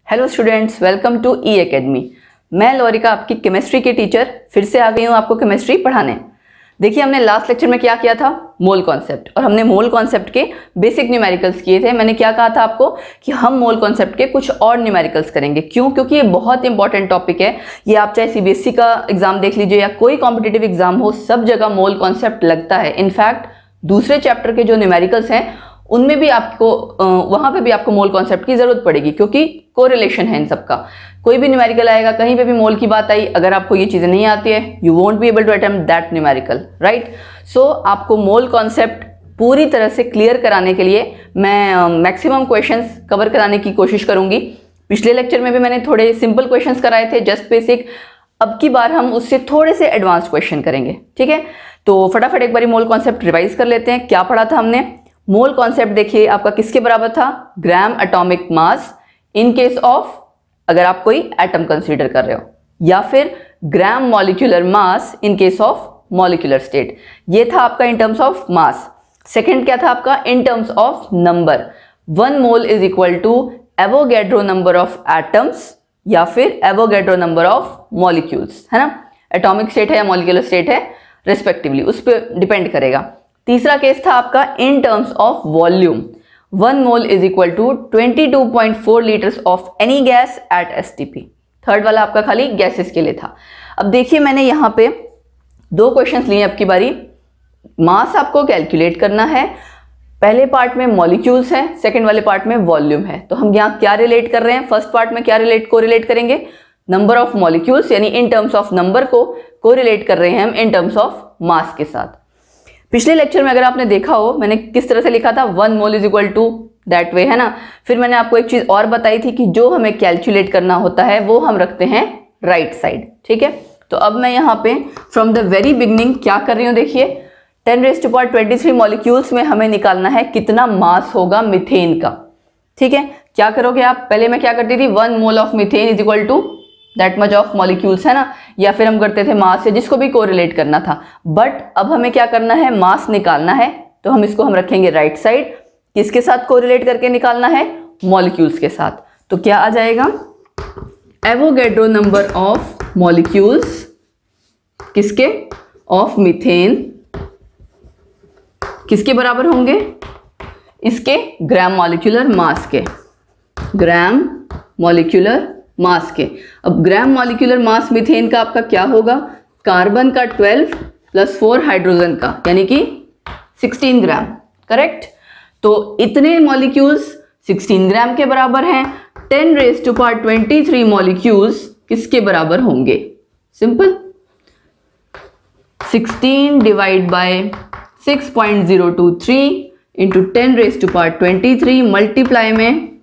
Hello students, welcome to E Academy. मैं लौरिका आपकी केमिस्ट्री की टीचर फिर से आ गई हूँ आपको केमिस्ट्री पढ़ाने। देखिए, हमने लास्ट लेक्चर में क्या किया था, मोल कॉन्सेप्ट, और हमने मोल कॉन्सेप्ट के बेसिक न्यूमेरिकल्स किए थे। मैंने क्या कहा था आपको कि हम मोल कॉन्सेप्ट के कुछ और न्यूमेरिकल्स करेंगे। क्यों? क्योंकि ये बहुत इंपॉर्टेंट टॉपिक है। ये आप चाहे सीबीएसई का एग्जाम देख लीजिए या कोई कॉम्पिटिटिव एग्जाम हो, सब जगह मोल कॉन्सेप्ट लगता है। इनफैक्ट दूसरे चैप्टर के जो न्यूमेरिकल्स हैं उनमें भी आपको वहां पे भी आपको मोल कॉन्सेप्ट की जरूरत पड़ेगी, क्योंकि कोरिलेशन है इन सबका। कोई भी न्यूमेरिकल आएगा, कहीं पे भी मोल की बात आई, अगर आपको ये चीजें नहीं आती है, you won't be able to attempt that numerical, right. So आपको मोल कॉन्सेप्ट पूरी तरह से क्लियर कराने के लिए मैं मैक्सिमम क्वेश्चंस कवर कराने की कोशिश करूंगी। पिछले लेक्चर में भी मैंने थोड़े सिंपल क्वेश्चंस कराए थे, जस्ट बेसिक। अब की बार हम उससे थोड़े से एडवांस क्वेश्चन करेंगे, ठीक है। तो फटाफट एक बार मोल कॉन्सेप्ट रिवाइज कर लेते हैं। क्या पढ़ा था हमने? मोल कॉन्सेप्ट देखिए आपका किसके बराबर था? Gram atomic mass in case of, अगर आप कोई एटम कंसीडर कर रहे हो, या फिर gram molecular mass in case of molecular state. ये था आपका in terms of mass. Second क्या था आपका? In terms of number. 1 mole is equal to Avogadro number of atoms या फिर एवोगैड्रो नंबर ऑफ मॉलिक्यूल्स, है ना। एटॉमिक स्टेट है या मॉलिक्यूलर स्टेट है रिस्पेक्टिवली, उस पर डिपेंड करेगा। तीसरा केस था आपका in terms of volume. 1 mole is equal to 22.4 litres of any gas at STP. Third वाला आपका खाली गैसेस के लिए था। अब देखिए, मैंने यहाँ पे 2 क्वेश्चंस लिए अब की बारी। मास आपको कैलकुलेट करना है। पहले पार्ट में मॉलिक्यूल्स है, सेकंड वाले पार्ट में वॉल्यूम है। तो हम यहाँ क्या रिलेट कर रहे हैं? फर्स्ट पार्ट में क्या कोरिलेट करेंगे? नंबर ऑफ मॉलिक्यूल्स, यानी इन टर्म्स ऑफ नंबर को कोरिलेट कर रहे हैं हम इन टर्म्स ऑफ मास के साथ। पिछले लेक्चर में अगर आपने देखा हो, मैंने किस तरह से लिखा था, 1 mole is equal to that way, है ना। फिर मैंने आपको एक चीज और बताई थी कि जो हमें कैलकुलेट करना होता है वो हम रखते हैं राइट साइड, ठीक है। तो अब मैं यहाँ पे फ्रॉम द वेरी बिगनिंग क्या कर रही हूँ, देखिए 10⁻23 मॉलिक्यूल्स में हमें निकालना है कितना मास होगा मीथेन का, ठीक है। क्या करोगे आप? पहले मैं क्या करती थी, 1 mole of methane is equal to that much of molecules, है ना। या फिर हम करते थे मास से, जिसको भी कोरिलेट करना था। बट अब हमें क्या करना है, मास निकालना है, तो हम इसको हम रखेंगे राइट साइड। किसके साथ कोरिलेट करके निकालना है? मॉलिक्यूल्स के साथ। तो क्या आ जाएगा? एवोगैड्रो नंबर ऑफ मॉलिक्यूल्स, किसके? ऑफ मीथेन, किसके बराबर होंगे? इसके ग्राम मॉलिक्यूलर मास के, ग्राम मॉलिक्यूलर मास के। अब ग्राम मॉलिक्यूलर मास मीथेन का आपका क्या होगा? कार्बन का 12 + 4 हाइड्रोजन का, यानी कि 16 ग्राम, करेक्ट। तो इतने मॉलिक्यूल्स 16 ग्राम के बराबर हैं। 10⁻23 मॉलिक्यूल्स किसके बराबर होंगे? Simple, 16 divide by 6.023 into 10⁻23 multiply में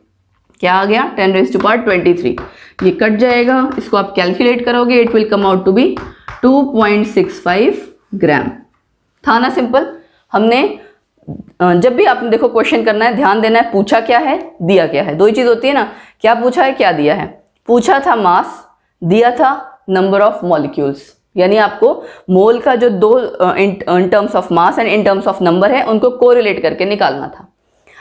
क्या आ गया? 10⁻23। ये कट जाएगा, इसको आप कैलकुलेट करोगे, it will come out to be 2.65 gram. था ना सिंपल। हमने जब भी आपने देखो क्वेश्चन करना है, ध्यान देना है, पूछा क्या है, दिया क्या है। 2 ही चीज होती है ना, क्या पूछा है, क्या दिया है। पूछा था मास, दिया था नंबर ऑफ मॉलिक्यूल्स, यानी आपको मोल का जो 2 इन terms of mass and in terms of number है उनको कोरिलेट करके निकालना था।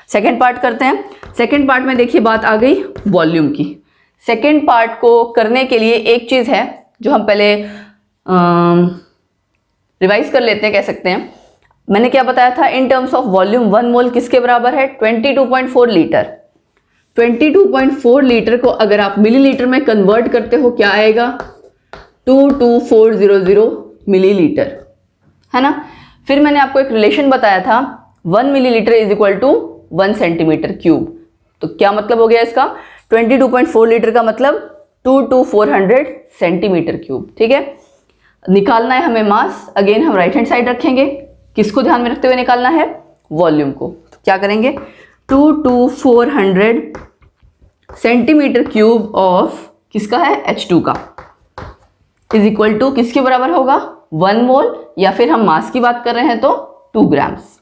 सेकेंड पार्ट करते हैं। सेकेंड पार्ट में देखिए बात आ गई वॉल्यूम की। सेकेंड पार्ट को करने के लिए एक चीज है जो हम पहले रिवाइज कर लेते हैं, कह सकते हैं। मैंने क्या बताया था? इन टर्म्स ऑफ वॉल्यूम 1 मोल किसके बराबर है? 22.4 लीटर। 22.4 लीटर को अगर आप मिलीलीटर में कन्वर्ट करते हो, क्या आएगा? 22400 मिलीलीटर, है ना। फिर मैंने आपको एक रिलेशन बताया था, 1 millilitre is equal to 1 centimetre cube. तो क्या मतलब हो गया इसका? 22.4 लीटर का मतलब 22400 सेंटीमीटर क्यूब, ठीक है। निकालना है हमें मास। अगेन हम राइट हैंड साइड रखेंगे। किसको ध्यान में रखते हुए निकालना है? वॉल्यूम को। तो क्या करेंगे? 22400 सेंटीमीटर क्यूब ऑफ किसका है? H2 का, इज इक्वल टू किसके बराबर होगा? 1 मोल, या फिर हम मास की बात कर रहे हैं तो 2 ग्राम्स,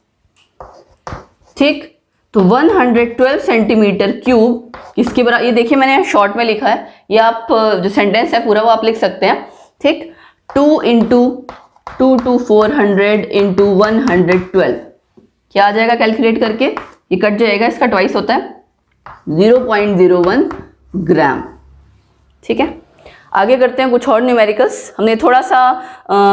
ठीक। तो 112 सेंटीमीटर क्यूब किसके बराबर? ये देखिए मैंने शॉर्ट में लिखा है, ये आप जो सेंटेंस है पूरा वो आप लिख सकते हैं, ठीक। 2 इंटू 22400 इंटू 112 क्या आ जाएगा कैलकुलेट करके? ये कट जाएगा, इसका ट्वाइस होता है 0.01 ग्राम। ठीक है, आगे करते हैं कुछ और न्यूमेरिकल्स। हमने थोड़ा सा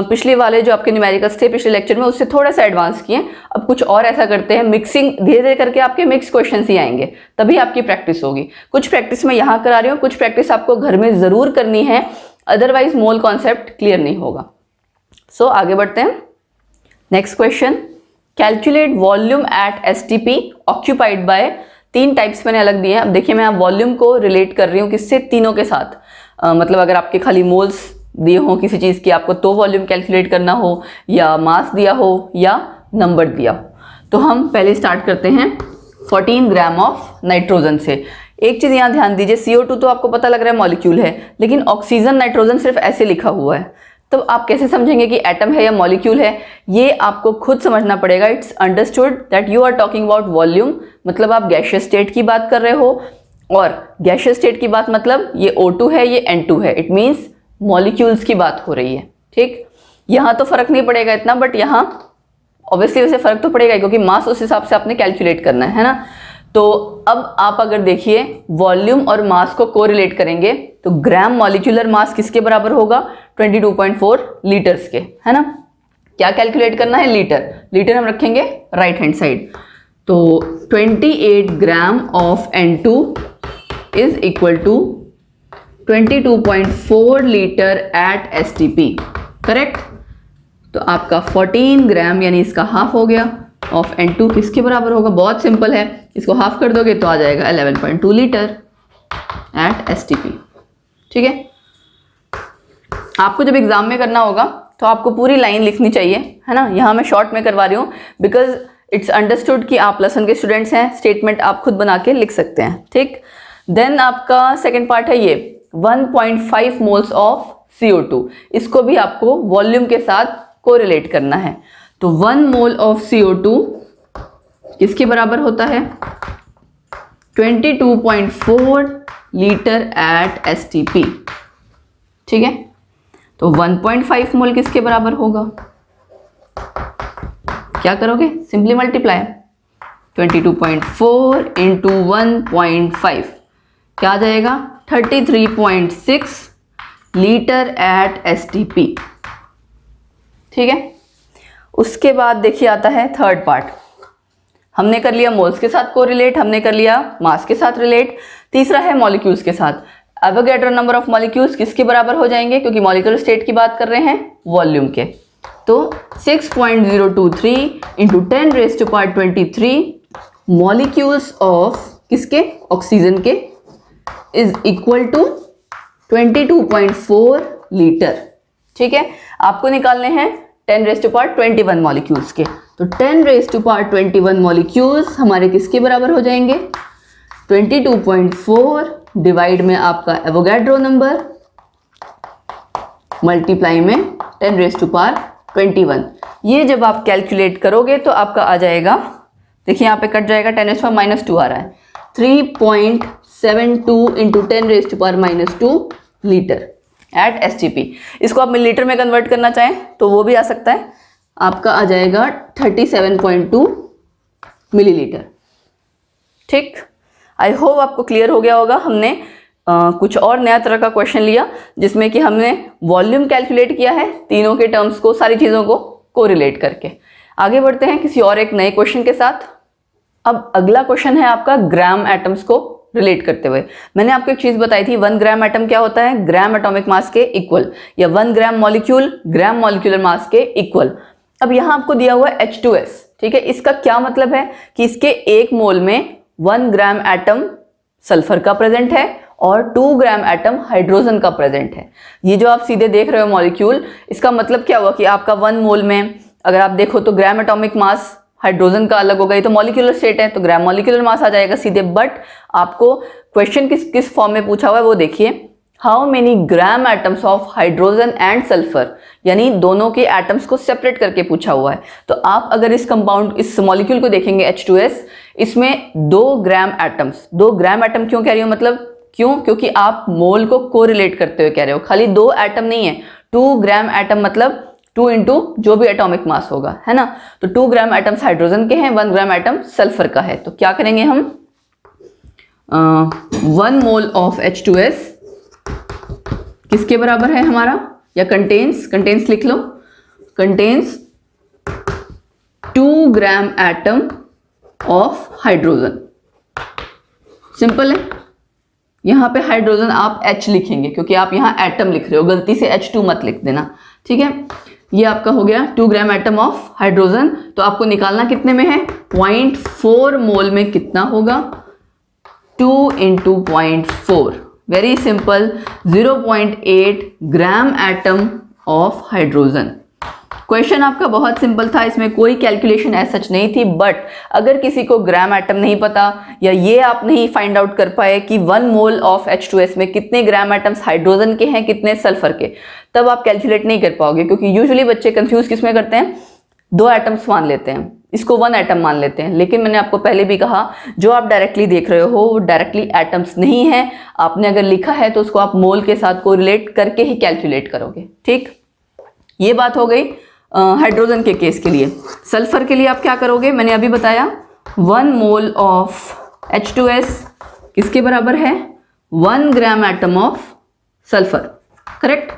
पिछले वाले जो आपके न्यूमेरिकल्स थे पिछले लेक्चर में उससे थोड़ा सा एडवांस किए। अब कुछ और ऐसा करते हैं, मिक्सिंग धीरे धीरे करके आपके मिक्स क्वेश्चंस ही आएंगे, तभी आपकी प्रैक्टिस होगी। कुछ प्रैक्टिस मैं यहाँ करा रही हूँ, कुछ प्रैक्टिस आपको घर में ज़रूर करनी है, अदरवाइज मोल कॉन्सेप्ट क्लियर नहीं होगा। सो आगे बढ़ते हैं। Next question, calculate volume at STP occupied by, 3 types मैंने अलग दिए हैं। अब देखिए मैं आप वॉल्यूम को रिलेट कर रही हूँ किससे, तीनों के साथ। मतलब अगर आपके खाली मोल्स दिए हों किसी चीज़ की, आपको तो वॉल्यूम कैलकुलेट करना हो, या मास दिया हो, या नंबर दिया हो। तो हम पहले स्टार्ट करते हैं 14 ग्राम ऑफ नाइट्रोजन से। एक चीज़ यहाँ ध्यान दीजिए, CO2 तो आपको पता लग रहा है मॉलिक्यूल है, लेकिन ऑक्सीजन नाइट्रोजन सिर्फ ऐसे लिखा हुआ है, तो आप कैसे समझेंगे कि एटम है या मॉलिक्यूल है, ये आपको खुद समझना पड़ेगा। It's understood that you are talking about volume, मतलब आप गैसियस स्टेट की बात कर रहे हो, और गैसियस स्टेट की बात मतलब ये O2 है, ये N2 है, इट मीन्स मॉलिक्यूल्स की बात हो रही है। ठीक, यहाँ तो फर्क नहीं पड़ेगा इतना, बट यहाँ ऑब्वियसली वैसे फर्क तो पड़ेगा क्योंकि मास उस हिसाब से आपने कैलकुलेट करना है ना। तो अब आप अगर देखिए वॉल्यूम और मास को कोरिलेट करेंगे तो ग्राम मॉलिक्यूलर मास किसके बराबर होगा, 22.4 लीटर्स के, है ना। क्या कैलकुलेट करना है, लीटर। लीटर हम रखेंगे राइट हैंड साइड, तो 28 gram of N2 is equal to 22.4 litre at STP, correct. तो आपका 14 ग्राम यानी इसका हाफ हो गया ऑफ N2 किसके बराबर होगा, बहुत सिंपल है, इसको हाफ कर दोगे तो आ जाएगा 11.2 लीटर एट STP। ठीक है, आपको जब एग्जाम में करना होगा तो आपको पूरी लाइन लिखनी चाहिए, है ना। यहाँ मैं शॉर्ट में करवा रही हूँ बिकॉज इट्स अंडरस्टूड कि आप +1 के स्टूडेंट्स हैं, स्टेटमेंट आप खुद बना के लिख सकते हैं। ठीक, देन आपका सेकेंड पार्ट है ये 1.5 मोल्स ऑफ CO2, इसको भी आपको वॉल्यूम के साथ कोरिलेट करना है। तो 1 मोल ऑफ CO2 किसके बराबर होता है, 22.4 लीटर एट STP। ठीक है, तो 1.5 मोल किसके बराबर होगा, क्या करोगे, सिंपली मल्टीप्लाई 22.4 इंटू 1.5 क्या आ जाएगा, 33.6 लीटर एट STP। ठीक है, उसके बाद देखिए आता है थर्ड पार्ट। हमने कर लिया मोल्स के साथ कोरिलेट, हमने कर लिया मास के साथ रिलेट, तीसरा है मॉलिक्यूल्स के साथ। एवोगैड्रो नंबर ऑफ मॉलिक्यूल्स किसके बराबर हो जाएंगे, क्योंकि मॉलिक्यूलर स्टेट की बात कर रहे हैं, वॉल्यूम के। तो 6.023 इंटू 10⁻23 मॉलिक्यूल्स ऑफ किसके, ऑक्सीजन के, इज इक्वल टू 22.4 लीटर। ठीक है, आपको निकालने हैं 10⁻21 मॉलिक्यूल्स के, तो 10⁻21 मॉलिक्यूल्स हमारे किसके बराबर हो जाएंगे, 22.4 डिवाइड में आपका एवोगैड्रो नंबर मल्टीप्लाई में 10⁻21। ये जब आप कैलकुलेट करोगे तो आपका आ जाएगा, देखिए यहाँ पे कट जाएगा, 10⁻² आ रहा है, 3.72 इंटू 10⁻² लीटर एट STP। इसको आप मिलीलीटर में कन्वर्ट करना चाहें तो वो भी आ सकता है, आपका आ जाएगा 37.2 मिलीलीटर। ठीक, आई होप आपको क्लियर हो गया होगा। हमने कुछ और नया तरह का क्वेश्चन लिया जिसमें कि हमने वॉल्यूम कैलकुलेट किया है, तीनों के टर्म्स को, सारी चीज़ों को कोरिलेट करके। आगे बढ़ते हैं किसी और एक नए क्वेश्चन के साथ। अब अगला क्वेश्चन है आपका ग्राम एटम्स को रिलेट करते हुए। मैंने आपको एक चीज़ बताई थी, 1 ग्राम एटम क्या होता है, ग्राम एटॉमिक मास के इक्वल, या 1 ग्राम मॉलिक्यूल ग्राम मॉलिक्यूलर मास के इक्वल। अब यहाँ आपको दिया हुआ है H2S। ठीक है, इसका क्या मतलब है कि इसके 1 मोल में 1 ग्राम एटम सल्फर का प्रेजेंट है और 2 ग्राम एटम हाइड्रोजन का प्रेजेंट है। ये जो आप सीधे देख रहे हो मॉलिक्यूल, इसका मतलब क्या हुआ कि आपका 1 मोल में अगर आप देखो तो ग्राम एटॉमिक मास हाइड्रोजन का अलग हो गई, तो मॉलिक्यूलर स्टेट है तो ग्राम मॉलिक्यूलर मास आ जाएगा सीधे। बट आपको क्वेश्चन किस फॉर्म में पूछा हुआ है वो देखिए, how many gram atoms of hydrogen and sulphur, यानी दोनों के एटम्स को सेपरेट करके पूछा हुआ है। तो आप अगर इस कंपाउंड, इस मॉलिक्यूल को देखेंगे H2S, इसमें 2 ग्राम एटम्स, 2 ग्राम एटम क्यों कह रही हूँ, मतलब क्यों, क्योंकि आप मोल को कोरिलेट करते हुए कह रहे हो, खाली 2 एटम नहीं है, 2 ग्राम एटम मतलब 2 इंटू जो भी एटॉमिक मास होगा, है ना। तो 2 ग्राम एटम्स हाइड्रोजन के हैं, 1 ग्राम एटम सल्फर का है। तो क्या करेंगे हम, 1 मोल ऑफ H2S किसके बराबर है हमारा, या कंटेन्स लिख लो, contains 2 gram atom of hydrogen. Simple है, यहां पे हाइड्रोजन आप H लिखेंगे क्योंकि आप यहां एटम लिख रहे हो, गलती से H2 मत लिख देना, ठीक है। ये आपका हो गया 2 ग्राम एटम ऑफ हाइड्रोजन। तो आपको निकालना कितने में है, 0.4 मोल में कितना होगा, 2 × 0.4, very simple, 0.8 gram atom of hydrogen. Question आपका बहुत सिंपल था, इसमें कोई कैलकुलेशन ऐसा सच नहीं थी, बट अगर किसी को ग्राम एटम नहीं पता या ये आप नहीं फाइंड आउट कर पाए कि 1 मोल ऑफ H2S में कितने ग्राम एटम्स हाइड्रोजन के हैं, कितने सल्फर के, तब आप कैलकुलेट नहीं कर पाओगे, क्योंकि यूजुअली बच्चे कंफ्यूज किसमें करते हैं, 2 एटम्स मान लेते हैं, इसको 1 एटम मान लेते हैं। लेकिन मैंने आपको पहले भी कहा, जो आप डायरेक्टली देख रहे हो वो डायरेक्टली एटम्स नहीं है, आपने अगर लिखा है तो उसको आप मोल के साथ कोरिलेट करके ही कैलकुलेट करोगे, ठीक। ये बात हो गई हाइड्रोजन के केस के लिए। सल्फर के लिए आप क्या करोगे, मैंने अभी बताया, 1 मोल ऑफ H2S किसके बराबर है, 1 ग्राम atom of sulphur, correct,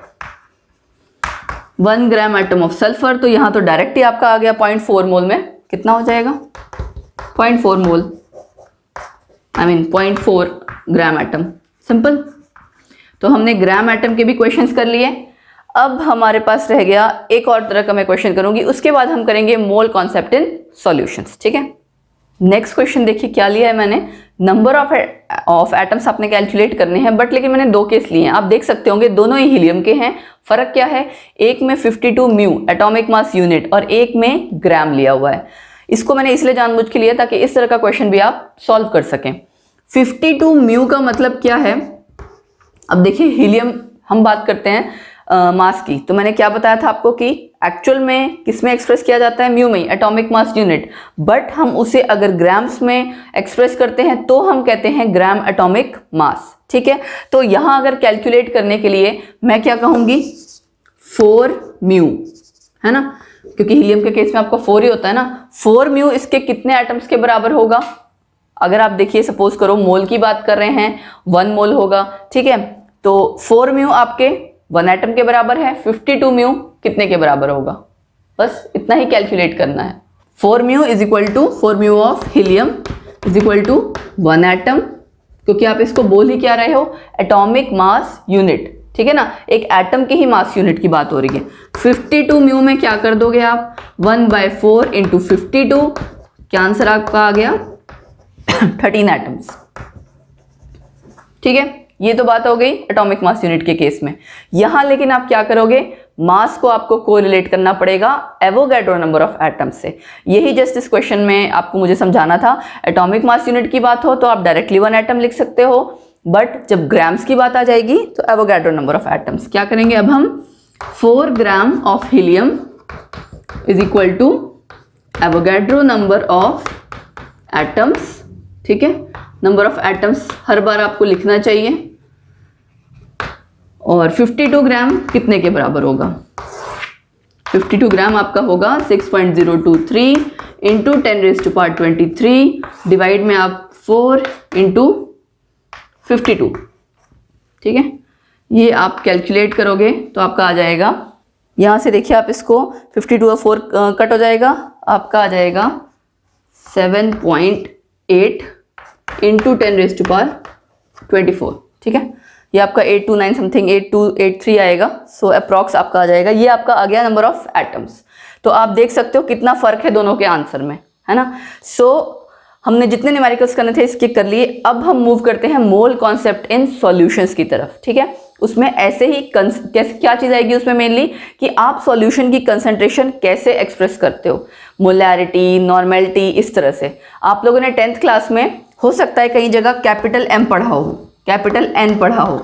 1 gram atom of sulphur. तो यहां तो डायरेक्ट ही आपका आ गया 0.4 मोल में, कितना हो जाएगा, 0.4 मोल, 0.4 ग्राम एटम, सिंपल। तो हमने ग्राम एटम के भी क्वेश्चंस कर लिए। अब हमारे पास रह गया एक और तरह का मैं क्वेश्चन करूंगी, उसके बाद हम करेंगे मोल कॉन्सेप्ट इन सॉल्यूशंस, ठीक है। नेक्स्ट क्वेश्चन देखिए क्या लिया है मैंने, नंबर ऑफ एटम्स आपने कैलकुलेट करने हैं, बट लेकिन मैंने 2 केस लिए हैं, आप देख सकते होंगे दोनों ही हीलियम के हैं। फर्क क्या है, एक में 52 म्यू एटॉमिक मास यूनिट और एक में ग्राम लिया हुआ है। इसको मैंने इसलिए जानबूझ के लिया ताकि इस तरह का क्वेश्चन भी आप सॉल्व कर सकें। 52 म्यू का मतलब क्या है, अब देखिए हीलियम हम बात करते हैं मास की, तो मैंने क्या बताया था आपको कि एक्चुअल में किस में एक्सप्रेस किया जाता है, म्यू में, एटॉमिक मास यूनिट, बट हम उसे अगर ग्राम्स में एक्सप्रेस करते हैं तो हम कहते हैं ग्राम एटॉमिक मास, ठीक है। तो यहां अगर कैलकुलेट करने के लिए मैं क्या कहूंगी, 4 म्यू, है ना, क्योंकि हीलियम के केस में आपका 4 ही होता है ना, 4 म्यू इसके कितने एटम्स के बराबर होगा, अगर आप देखिए सपोज करो मोल की बात कर रहे हैं, 1 मोल होगा, ठीक है। तो 4 म्यू आपके 1 एटम के बराबर है, 52 म्यू कितने के बराबर होगा, बस इतना ही कैलकुलेट करना है। 4 mu is equal to 4 mu of helium is equal to 1 atom, क्योंकि आप इसको बोल ही क्या रहे हो, एटॉमिक मास यूनिट, ठीक है ना, एक एटम की ही मास यूनिट की बात हो रही है। 52 म्यू में क्या कर दोगे आप, 1/4 × 52, क्या आंसर आपका आ गया, 13 एटम्स, ठीक है। ये तो बात हो गई एटॉमिक मास यूनिट के केस में। यहां लेकिन आप क्या करोगे, मास को आपको कोरिलेट करना पड़ेगा एवोगैड्रो नंबर ऑफ एटम्स से। यही जस्ट इस क्वेश्चन में आपको मुझे समझाना था। एटॉमिक मास यूनिट की बात हो तो आप डायरेक्टली 1 एटम लिख सकते हो, बट जब ग्राम्स की बात आ जाएगी तो एवोगैड्रो नंबर ऑफ एटम्स। क्या करेंगे अब हम, 4 gram of helium is equal to Avogadro number of atoms, ठीक है। नंबर ऑफ एटम्स हर बार आपको लिखना चाहिए। और 52 ग्राम कितने के बराबर होगा, 52 ग्राम आपका होगा 6.023 इंटू 10⁻23 डिवाइड में आप 4 इंटू 52, ठीक है। ये आप कैलकुलेट करोगे तो आपका आ जाएगा, यहाँ से देखिए आप इसको 52 और 4 कट हो जाएगा, आपका आ जाएगा 7.8 इंटू 10⁻24, ठीक है। ये आपका 829 समथिंग 8283 आएगा, सो अप्रॉक्स आपका आ जाएगा। ये आपका आ गया नंबर ऑफ एटम्स। तो आप देख सकते हो कितना फर्क है दोनों के आंसर में, है ना। सो हमने जितने न्यूमेरिकल्स करने थे इसके कर लिए। अब हम मूव करते हैं मोल कॉन्सेप्ट इन सॉल्यूशंस की तरफ, ठीक है। उसमें ऐसे ही क्या चीज़ आएगी उसमें मेनली कि आप सॉल्यूशन की कंसंट्रेशन कैसे एक्सप्रेस करते हो, मोलैरिटी, नॉर्मेलिटी, इस तरह से। आप लोगों ने 10th क्लास में हो सकता है कई जगह कैपिटल M पढ़ा हो, कैपिटल N पढ़ा हो,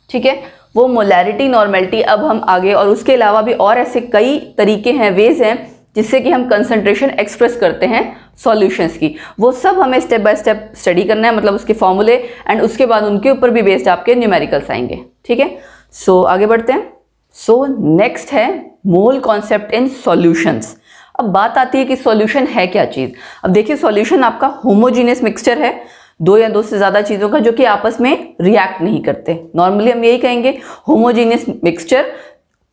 ठीक है। वो मोलैरिटी, नॉर्मेलिटी अब हम आगे, और उसके अलावा भी और ऐसे कई तरीके हैं, वेज हैं जिससे कि हम कंसंट्रेशन एक्सप्रेस करते हैं सॉल्यूशंस की। वो सब हमें स्टेप बाय स्टेप स्टडी करना है, मतलब उसके फॉर्मूले एंड उसके बाद उनके ऊपर भी बेस्ड आपके न्यूमेरिकल्स आएंगे, ठीक है। सो आगे बढ़ते हैं। सो नेक्स्ट है मोल कॉन्सेप्ट इन सॉल्यूशंस। अब बात आती है कि सॉल्यूशन है क्या चीज़। अब देखिए सॉल्यूशन आपका होमोजीनियस मिक्सचर है दो या दो से ज़्यादा चीज़ों का जो कि आपस में रिएक्ट नहीं करते। नॉर्मली हम यही कहेंगे होमोजीनियस मिक्सचर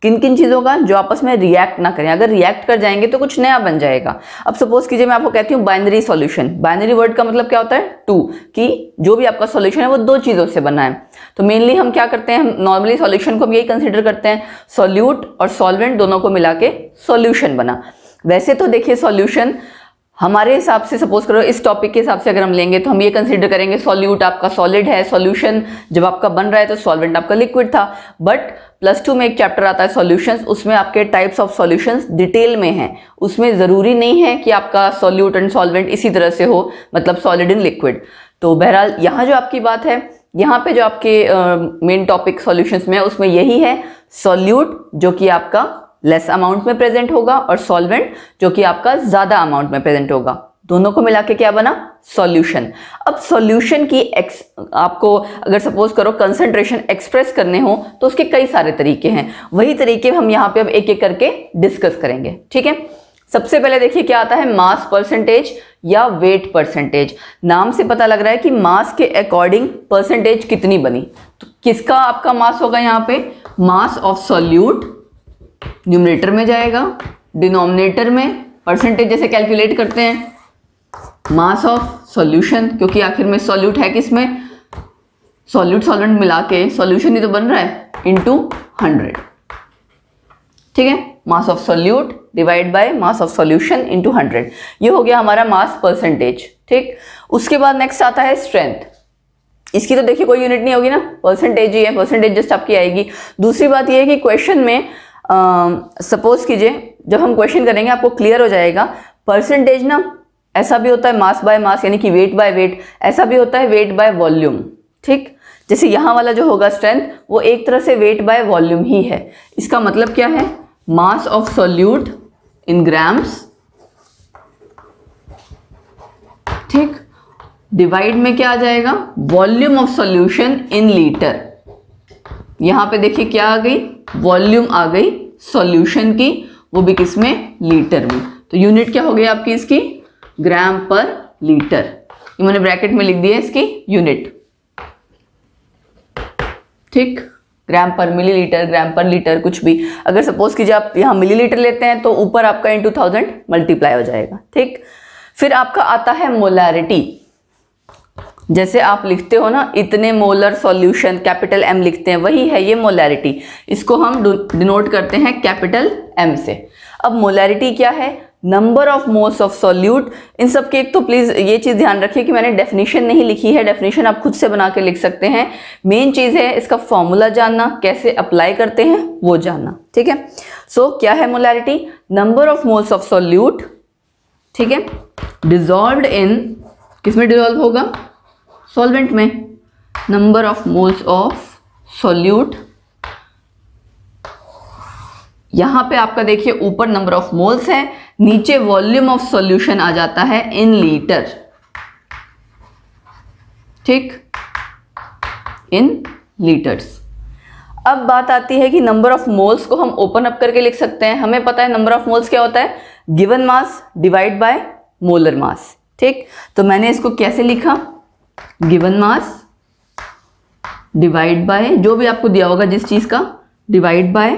किन किन चीज़ों का, जो आपस में रिएक्ट ना करें। अगर रिएक्ट कर जाएंगे तो कुछ नया बन जाएगा। अब सपोज कीजिए मैं आपको कहती हूँ बाइनरी सॉल्यूशन। बाइनरी वर्ड का मतलब क्या होता है? टू, कि जो भी आपका सॉल्यूशन है वो दो चीज़ों से बना है। तो मेनली हम क्या करते हैं, हम नॉर्मली सॉल्यूशन को हम यही कंसिडर करते हैं, सॉल्यूट और सॉल्वेंट दोनों को मिला के सॉल्यूशन बना। वैसे तो देखिए सॉल्यूशन हमारे हिसाब से, सपोज करो इस टॉपिक के हिसाब से अगर हम लेंगे तो हम ये कंसीडर करेंगे सॉल्यूट आपका सॉलिड है, सॉल्यूशन जब आपका बन रहा है तो सॉल्वेंट आपका लिक्विड था। बट +2 में एक चैप्टर आता है सॉल्यूशंस, उसमें आपके टाइप्स ऑफ सॉल्यूशंस डिटेल में हैं। उसमें ज़रूरी नहीं है कि आपका सॉल्यूट एंड सॉल्वेंट इसी तरह से हो, मतलब सॉलिड एंड लिक्विड। तो बहरहाल यहाँ जो आपकी बात है, यहाँ पे जो आपके मेन टॉपिक सॉल्यूशंस में है उसमें यही है, सॉल्यूट जो कि आपका लेस अमाउंट में प्रेजेंट होगा और सॉल्वेंट जो कि आपका ज़्यादा अमाउंट में प्रेजेंट होगा। दोनों को मिला के क्या बना? सॉल्यूशन। अब सॉल्यूशन की आपको अगर सपोज करो कंसंट्रेशन एक्सप्रेस करने हो तो उसके कई सारे तरीके हैं। वही तरीके हम यहाँ पे अब एक एक करके डिस्कस करेंगे, ठीक है। सबसे पहले देखिए क्या आता है, मास परसेंटेज या वेट परसेंटेज। नाम से पता लग रहा है कि मास के अकॉर्डिंग परसेंटेज कितनी बनी। तो किसका आपका मास होगा यहाँ पे? मास ऑफ सॉल्यूट न्यूमरेटर में जाएगा, डिनोमिनेटर में परसेंटेज जैसे कैलकुलेट करते हैं, मास ऑफ सॉल्यूशन, क्योंकि आखिर में सॉल्यूट है किसमें, सॉल्यूट सॉल्वेंट मिला के सॉल्यूशन ही तो बन रहा है, इनटू 100, ठीक है। मास of solute divide by mass of solution into 100, ये हो गया हमारा मास परसेंटेज, ठीक। उसके बाद नेक्स्ट आता है स्ट्रेंथ। इसकी तो देखिए कोई यूनिट नहीं होगी ना, परसेंटेज ही है, परसेंटेज जस्ट आपकी आएगी। दूसरी बात ये है कि क्वेश्चन में सपोज कीजिए जब हम क्वेश्चन करेंगे आपको क्लियर हो जाएगा, परसेंटेज ना ऐसा भी होता है मास बाय मास, यानी कि वेट बाय वेट, ऐसा भी होता है वेट बाय वॉल्यूम, ठीक। जैसे यहाँ वाला जो होगा स्ट्रेंथ वो एक तरह से वेट बाय वॉल्यूम ही है। इसका मतलब क्या है, मास ऑफ सॉल्यूट इन ग्राम्स, ठीक, डिवाइड में क्या आ जाएगा, volume of solution in litre. यहां पे देखिए क्या आ गई, वॉल्यूम आ गई सॉल्यूशन की, वो भी किसमें, लीटर में। तो यूनिट क्या हो गई आपकी इसकी, ग्राम पर लीटर। ये मैंने ब्रैकेट में लिख दिया इसकी यूनिट, ठीक। ग्राम पर मिलीलीटर, ग्राम पर लीटर, कुछ भी। अगर सपोज कीजिए आप यहाँ मिलीलीटर लेते हैं तो ऊपर आपका इनटू 1000 मल्टीप्लाई हो जाएगा, ठीक। फिर आपका आता है मोलैरिटी। जैसे आप लिखते हो ना इतने मोलर सॉल्यूशन, कैपिटल M लिखते हैं, वही है ये मोलैरिटी। इसको हम डिनोट करते हैं कैपिटल M से। अब मोलैरिटी क्या है, number of moles of solute. इन सब के एक तो प्लीज ये चीज ध्यान रखिए कि मैंने डेफिनेशन नहीं लिखी है, डेफिनेशन आप खुद से बना के लिख सकते हैं। मेन चीज है इसका फॉर्मूला जानना, कैसे अप्लाई करते हैं वो जानना, ठीक है। सो क्या है molarity, number of moles of solute, ठीक है, डिजॉल्व्ड इन, किसमें डिजॉल्व होगा, सॉल्वेंट में, number of moles of solute. यहां पे आपका देखिए ऊपर नंबर ऑफ मोल्स है, नीचे वॉल्यूम ऑफ सॉल्यूशन आ जाता है इन लीटर, ठीक, इन लीटर्स। अब बात आती है कि नंबर ऑफ मोल्स को हम ओपन अप करके लिख सकते हैं। हमें पता है नंबर ऑफ मोल्स क्या होता है, given mass divide by molar mass, ठीक। तो मैंने इसको कैसे लिखा, गिवन मास डिवाइड बाय जो भी आपको दिया होगा जिस चीज का, डिवाइड बाय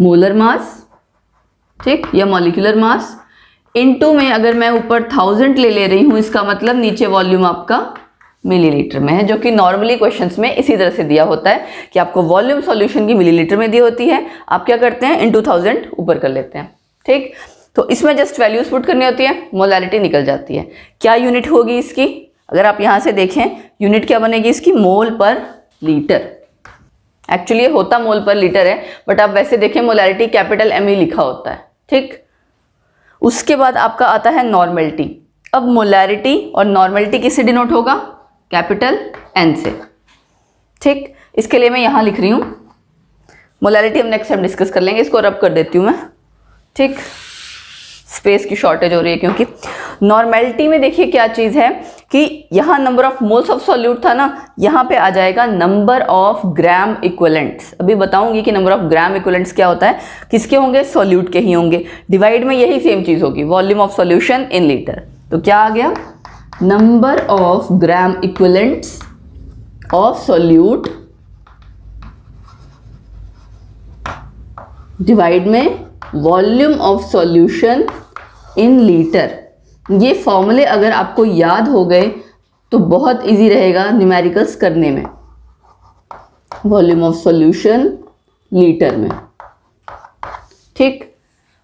मोलर मास, ठीक, या मॉलिक्यूलर मास, इनटू में अगर मैं ऊपर 1000 ले रही हूं, इसका मतलब नीचे वॉल्यूम आपका मिलीलीटर में है, जो कि नॉर्मली क्वेश्चंस में इसी तरह से दिया होता है कि आपको वॉल्यूम सॉल्यूशन की मिलीलीटर में दी होती है, आप क्या करते हैं इनटू 1000 ऊपर कर लेते हैं, ठीक। तो इसमें जस्ट वैल्यूज पुट करनी होती है, मोलैरिटी निकल जाती है। क्या यूनिट होगी इसकी, अगर आप यहां से देखें यूनिट क्या बनेगी इसकी, मोल पर लीटर। एक्चुअली ये होता मोल पर लीटर है, बट आप वैसे देखें मोलैरिटी कैपिटल M ही लिखा होता है, ठीक। उसके बाद आपका आता है नॉर्मेलिटी। अब मोलैरिटी और नॉर्मेलिटी किससे डिनोट होगा, कैपिटल N से, ठीक। इसके लिए मैं यहां लिख रही हूं, मोलैरिटी हम नेक्स्ट टाइम डिस्कस कर लेंगे, इसको रब कर देती हूं मैं, ठीक, स्पेस की शॉर्टेज हो रही है क्योंकि। नॉर्मेलिटी में देखिए क्या चीज है कि यहाँ number of moles of solute था ना, यहाँ पे आ जाएगा नंबर ऑफ ग्राम इक्विवेलेंट्स। अभी बताऊंगी कि नंबर ऑफ ग्राम इक्विवेलेंट्स क्या होता है, किसके होंगे, सॉल्यूट के ही होंगे। डिवाइड में यही सेम चीज होगी, volume of solution in litre. तो क्या आ गया, number of gram equivalents of solute divide में volume of solution in litre. ये फॉर्मूले अगर आपको याद हो गए तो बहुत इजी रहेगा न्यूमेरिकल्स करने में। वॉल्यूम ऑफ सॉल्यूशन लीटर में, ठीक।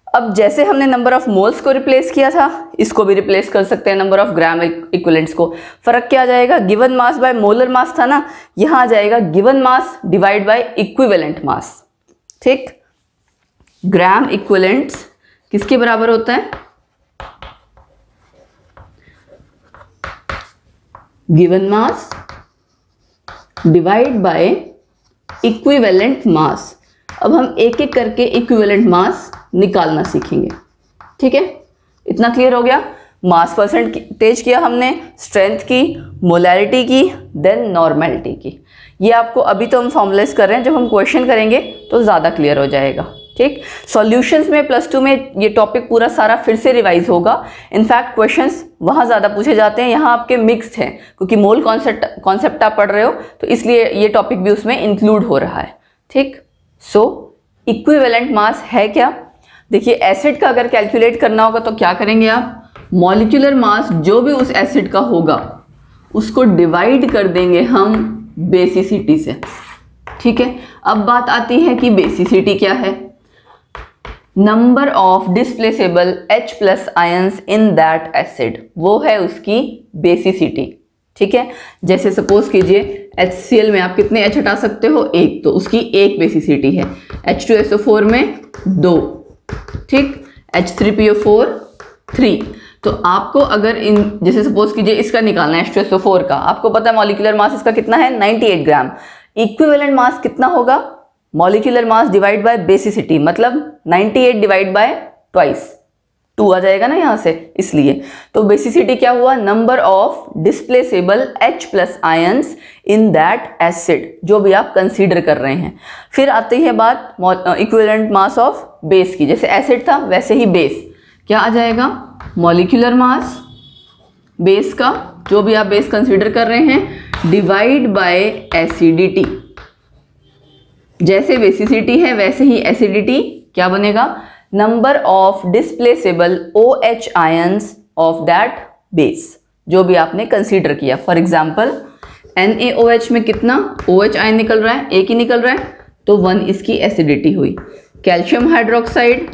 अब जैसे हमने नंबर ऑफ मोल्स को रिप्लेस किया था, इसको भी रिप्लेस कर सकते हैं नंबर ऑफ ग्राम इक्विवेलेंट्स को। फर्क क्या आ जाएगा, given mass by molar mass था ना, यहां आ जाएगा given mass divide by equivalent mass, ठीक। ग्राम इक्विवेलेंट्स किसके बराबर होता है, given mass divide by equivalent mass. अब हम एक एक करके इक्विवेलेंट मास निकालना सीखेंगे, ठीक है। इतना क्लियर हो गया। मास परसेंटेज किया हमने, स्ट्रेंथ की, मोलैरिटी की, देन नॉर्मेलिटी की। ये आपको अभी तो हम फॉर्मुलाइज कर रहे हैं, जब हम क्वेश्चन करेंगे तो ज़्यादा क्लियर हो जाएगा, ठीक। सॉल्यूशंस में +2 में ये टॉपिक पूरा सारा फिर से रिवाइज होगा। इनफैक्ट क्वेश्चंस वहाँ ज़्यादा पूछे जाते हैं, यहाँ आपके मिक्स्ड हैं क्योंकि मोल कॉन्सेप्ट आप पढ़ रहे हो, तो इसलिए ये टॉपिक भी उसमें इंक्लूड हो रहा है, ठीक। सो इक्विवेलेंट मास है क्या, देखिए एसिड का अगर कैलकुलेट करना होगा तो क्या करेंगे आप, मॉलिक्यूलर मास जो भी उस एसिड का होगा उसको डिवाइड कर देंगे हम बेसिसिटी से, ठीक है। अब बात आती है कि बेसिसिटी क्या है, number of displaceable H+ ions in that acid, वो है उसकी बेसिसिटी, ठीक है। जैसे सपोज कीजिए HCl में आप कितने H हटा सकते हो, एक, तो उसकी एक बेसिसिटी है। H2SO4 में 2, ठीक। H3PO4 3। तो आपको अगर इन, जैसे सपोज कीजिए इसका निकालना है H2SO4 का, आपको पता है मॉलिक्यूलर मास इसका कितना है, 98 ग्राम। इक्विवेलेंट मास कितना होगा, molecular mass divide by basicity, मतलब 98 डिवाइड बाय ट्वाइस, 2 आ जाएगा ना यहाँ से, इसलिए। तो बेसिसिटी क्या हुआ, number of displaceable H+ ions in that acid, जो भी आप कंसीडर कर रहे हैं। फिर आती है बात इक्विवेलेंट मास ऑफ बेस की, जैसे एसिड था वैसे ही बेस, क्या आ जाएगा, मॉलिक्यूलर मास बेस का, जो भी आप बेस कंसीडर कर रहे हैं, डिवाइड बाय एसिडिटी। जैसे बेसिसिटी है वैसे ही एसिडिटी, क्या बनेगा, number of displaceable OH ions of that base, जो भी आपने कंसीडर किया। फॉर एग्जाम्पल NaOH में कितना OH आयन निकल रहा है, एक ही निकल रहा है, तो 1 इसकी एसिडिटी हुई। कैल्शियम हाइड्रोक्साइड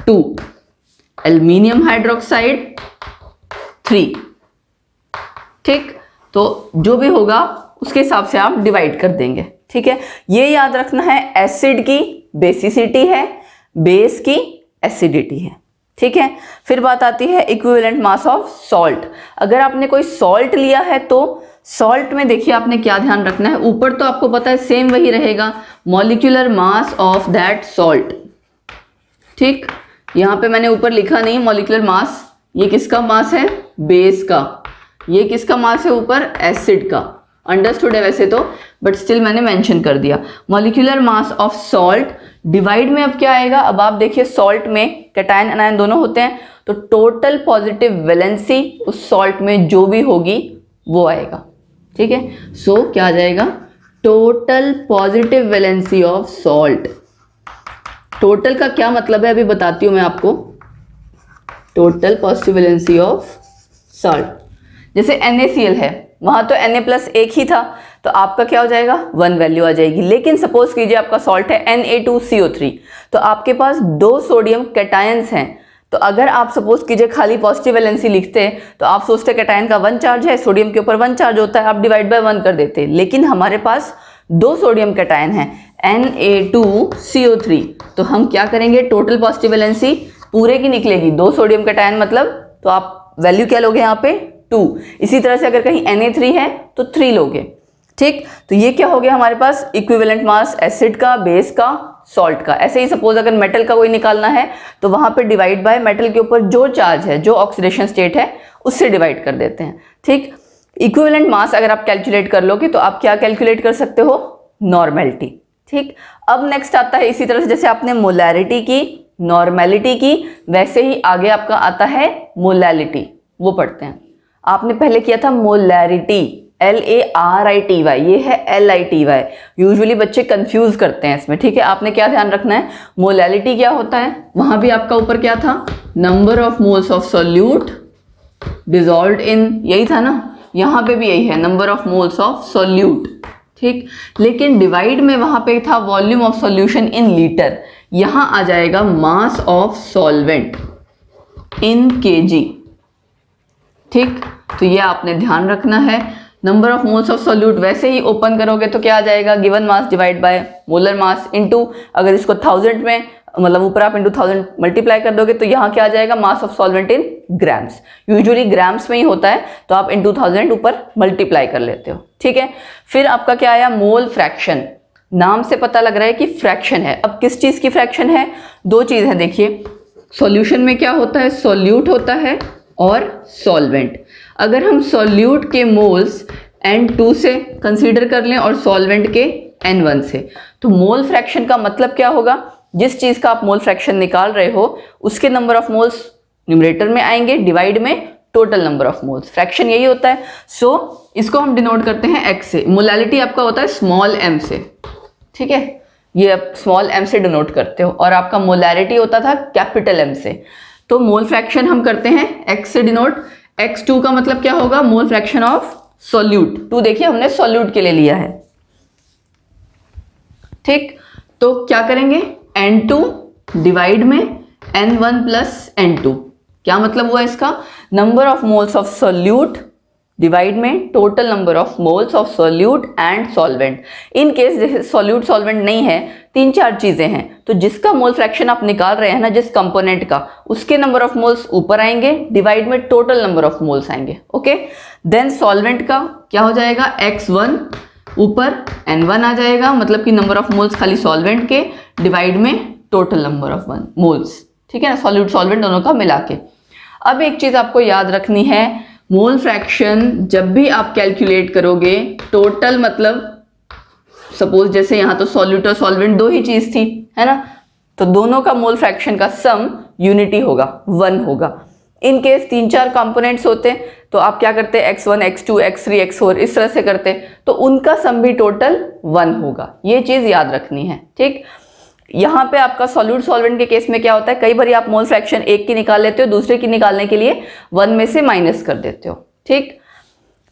2, एल्यूमिनियम हाइड्रोक्साइड 3, ठीक। तो जो भी होगा उसके हिसाब से आप डिवाइड कर देंगे, ठीक है। ये याद रखना है, एसिड की बेसिसिटी है, बेस की एसिडिटी है, ठीक है। फिर बात आती है इक्विवेलेंट मास ऑफ सॉल्ट। अगर आपने कोई सॉल्ट लिया है तो सॉल्ट में देखिए आपने क्या ध्यान रखना है, ऊपर तो आपको पता है सेम वही रहेगा, molecular mass of that salt, ठीक। यहाँ पे मैंने ऊपर लिखा नहीं मॉलिक्यूलर मास, ये किसका मास है, बेस का, ये किसका मास है ऊपर, एसिड का। अंडरस्टूड है वैसे तो, बट स्टिल मैंने मेंशन कर दिया। Molecular mass of salt divide में अब क्या आएगा, अब आप देखिए सॉल्ट में कैटायन एनायन दोनों होते हैं, तो टोटल पॉजिटिव वैलेंसी उस सॉल्ट में जो भी होगी वो आएगा, ठीक है। सो क्या आ जाएगा, total positive valency of salt. Total का क्या मतलब है अभी बताती हूँ मैं आपको, total positive valency of salt. जैसे NaCl है, वहां तो Na+ एक ही था, तो आपका क्या हो जाएगा, 1 वैल्यू आ जाएगी। लेकिन सपोज कीजिए आपका सॉल्ट है Na2CO3, तो आपके पास 2 सोडियम कैटायंस हैं, तो अगर आप सपोज कीजिए खाली पॉजिटिव वैलेंसी लिखते तो आप सोचते कैटायन का 1 चार्ज है, सोडियम के ऊपर 1 चार्ज होता है, आप डिवाइड बाय 1 कर देते। लेकिन हमारे पास 2 सोडियम कैटायन हैं, Na2CO3, तो हम क्या करेंगे, टोटल पॉजिटिव वैलेंसी पूरे की निकलेगी, 2 सोडियम कैटायन मतलब, तो आप वैल्यू क्या लोगे यहाँ पे, 2। इसी तरह से अगर कहीं Na3 है तो 3 लोगे, ठीक। तो ये क्या हो गया हमारे पास, इक्विवेलेंट मास एसिड का, बेस का, सॉल्ट का। ऐसे ही सपोज अगर मेटल का कोई निकालना है तो वहां पे डिवाइड बाय मेटल के ऊपर जो चार्ज है, जो ऑक्सीडेशन स्टेट है, उससे डिवाइड कर देते हैं, ठीक। इक्विवेलेंट मास अगर आप कैलकुलेट कर लोगे तो आप क्या कैलकुलेट कर सकते हो, नॉर्मेलिटी, ठीक। अब नेक्स्ट आता है, इसी तरह से जैसे आपने मोलैरिटी की, नॉर्मेलिटी की, वैसे ही आगे आपका आता है मोलैलिटी। वो पढ़ते हैं। आपने पहले किया था मोलैरिटी, LARITY, ये है LITY। यूजुअली बच्चे कंफ्यूज करते हैं इसमें, ठीक है। आपने क्या ध्यान रखना है, मोलैरिटी क्या होता है, वहां भी आपका ऊपर क्या था, number of moles of solute dissolved इन, यही था ना, यहाँ पे भी यही है, number of moles of solute, ठीक। लेकिन डिवाइड में वहां पे था volume of solution in litre, यहां आ जाएगा mass of solvent in kg, ठीक। तो ये आपने ध्यान रखना है। Number of moles of solute वैसे ही ओपन करोगे तो क्या आ जाएगा, given mass divide by molar mass into, अगर इसको 1000 में मतलब ऊपर आप इनटू 1000 मल्टीप्लाई कर दोगे तो यहाँ क्या आ जाएगा, mass of solvent in grams. Usually grams में ही होता है तो आप इनटू 1000 ऊपर मल्टीप्लाई कर लेते हो, ठीक है। फिर आपका क्या आया, मोल फ्रैक्शन। नाम से पता लग रहा है कि फ्रैक्शन है। अब किस चीज की फ्रैक्शन है, दो चीज है, देखिए सॉल्यूशन में क्या होता है, सॉल्यूट होता है और सॉल्वेंट। अगर हम सॉल्यूट के मोल्स N2 से कंसीडर कर लें और सॉल्वेंट के N1 से, तो मोल फ्रैक्शन का मतलब क्या होगा, जिस चीज का आप मोल फ्रैक्शन निकाल रहे हो उसके नंबर ऑफ मोल्स न्यूमरेटर में आएंगे, डिवाइड में total number of moles, fraction यही होता है। सो इसको हम डिनोट करते हैं x से। मोलैलिटी आपका होता है स्मॉल m से, ठीक है, ये आप स्मॉल m से डिनोट करते हो, और आपका मोलैरिटी होता था कैपिटल M से। तो मोल फ्रैक्शन हम करते हैं x से डिनोट। x2 का मतलब क्या होगा, मोल फ्रैक्शन ऑफ सॉल्यूट। 2 देखिए हमने सॉल्यूट के लिए लिया है, ठीक। तो क्या करेंगे, N2 डिवाइड में N1 प्लस N2, क्या मतलब हुआ इसका, number of moles of solute divide में total number of moles of solute and solvent. In case जैसे सॉल्यूट सॉल्वेंट नहीं है, 3-4 चीजें हैं, तो जिसका मोल फ्रैक्शन आप निकाल रहे हैं ना, जिस कंपोनेंट का, उसके नंबर ऑफ मोल्स ऊपर आएंगे, डिवाइड में टोटल नंबर ऑफ मोल्स आएंगे, ओके। देन सॉल्वेंट का क्या हो जाएगा, x1 ऊपर N1 आ जाएगा, मतलब कि नंबर ऑफ मोल्स खाली सॉल्वेंट के, डिवाइड में टोटल नंबर ऑफ मोल्स, ठीक है ना, सॉल्यूट सॉल्वेंट दोनों का मिला के। अब एक चीज आपको याद रखनी है, मोल फ्रैक्शन जब भी आप कैलकुलेट करोगे, टोटल मतलब सपोज जैसे यहाँ तो सॉल्यूट और सॉल्वेंट दो ही चीज थी, है ना, तो दोनों का मोल फ्रैक्शन का सम यूनिटी होगा, 1 होगा। इन केस 3-4 कंपोनेंट्स होते तो आप क्या करते, x1 x2 x3 x4 इस तरह से करते, तो उनका सम भी टोटल 1 होगा। ये चीज याद रखनी है, ठीक। यहाँ पे आपका सॉल्यूट सॉल्वेंट के केस में क्या होता है, कई बार आप मोल फ्रैक्शन एक की निकाल लेते हो, दूसरे की निकालने के लिए 1 में से माइनस कर देते हो, ठीक।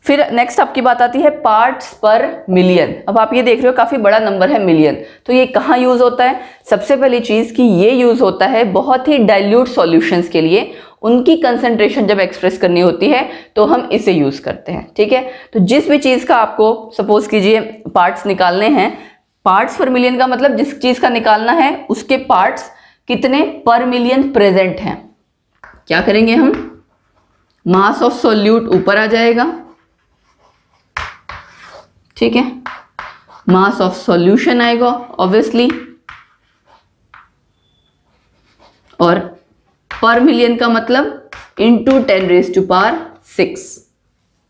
फिर नेक्स्ट आपकी बात आती है पार्ट्स पर मिलियन। अब आप ये देख रहे हो काफी बड़ा नंबर है मिलियन, तो ये कहाँ यूज होता है, सबसे पहली चीज कि ये यूज होता है बहुत ही डाइल्यूट सॉल्यूशंस के लिए, उनकी कंसंट्रेशन जब एक्सप्रेस करनी होती है तो हम इसे यूज करते हैं, ठीक है। तो जिस भी चीज का आपको सपोज कीजिए पार्ट्स निकालने हैं, पार्ट्स पर मिलियन का मतलब जिस चीज का निकालना है उसके पार्ट्स कितने पर मिलियन प्रेजेंट हैं, क्या करेंगे हम, मास ऑफ सॉल्यूट ऊपर आ जाएगा, ठीक है, मास ऑफ सॉल्यूशन आएगा ऑब्वियसली, और पर मिलियन का मतलब इनटू 10⁻⁶,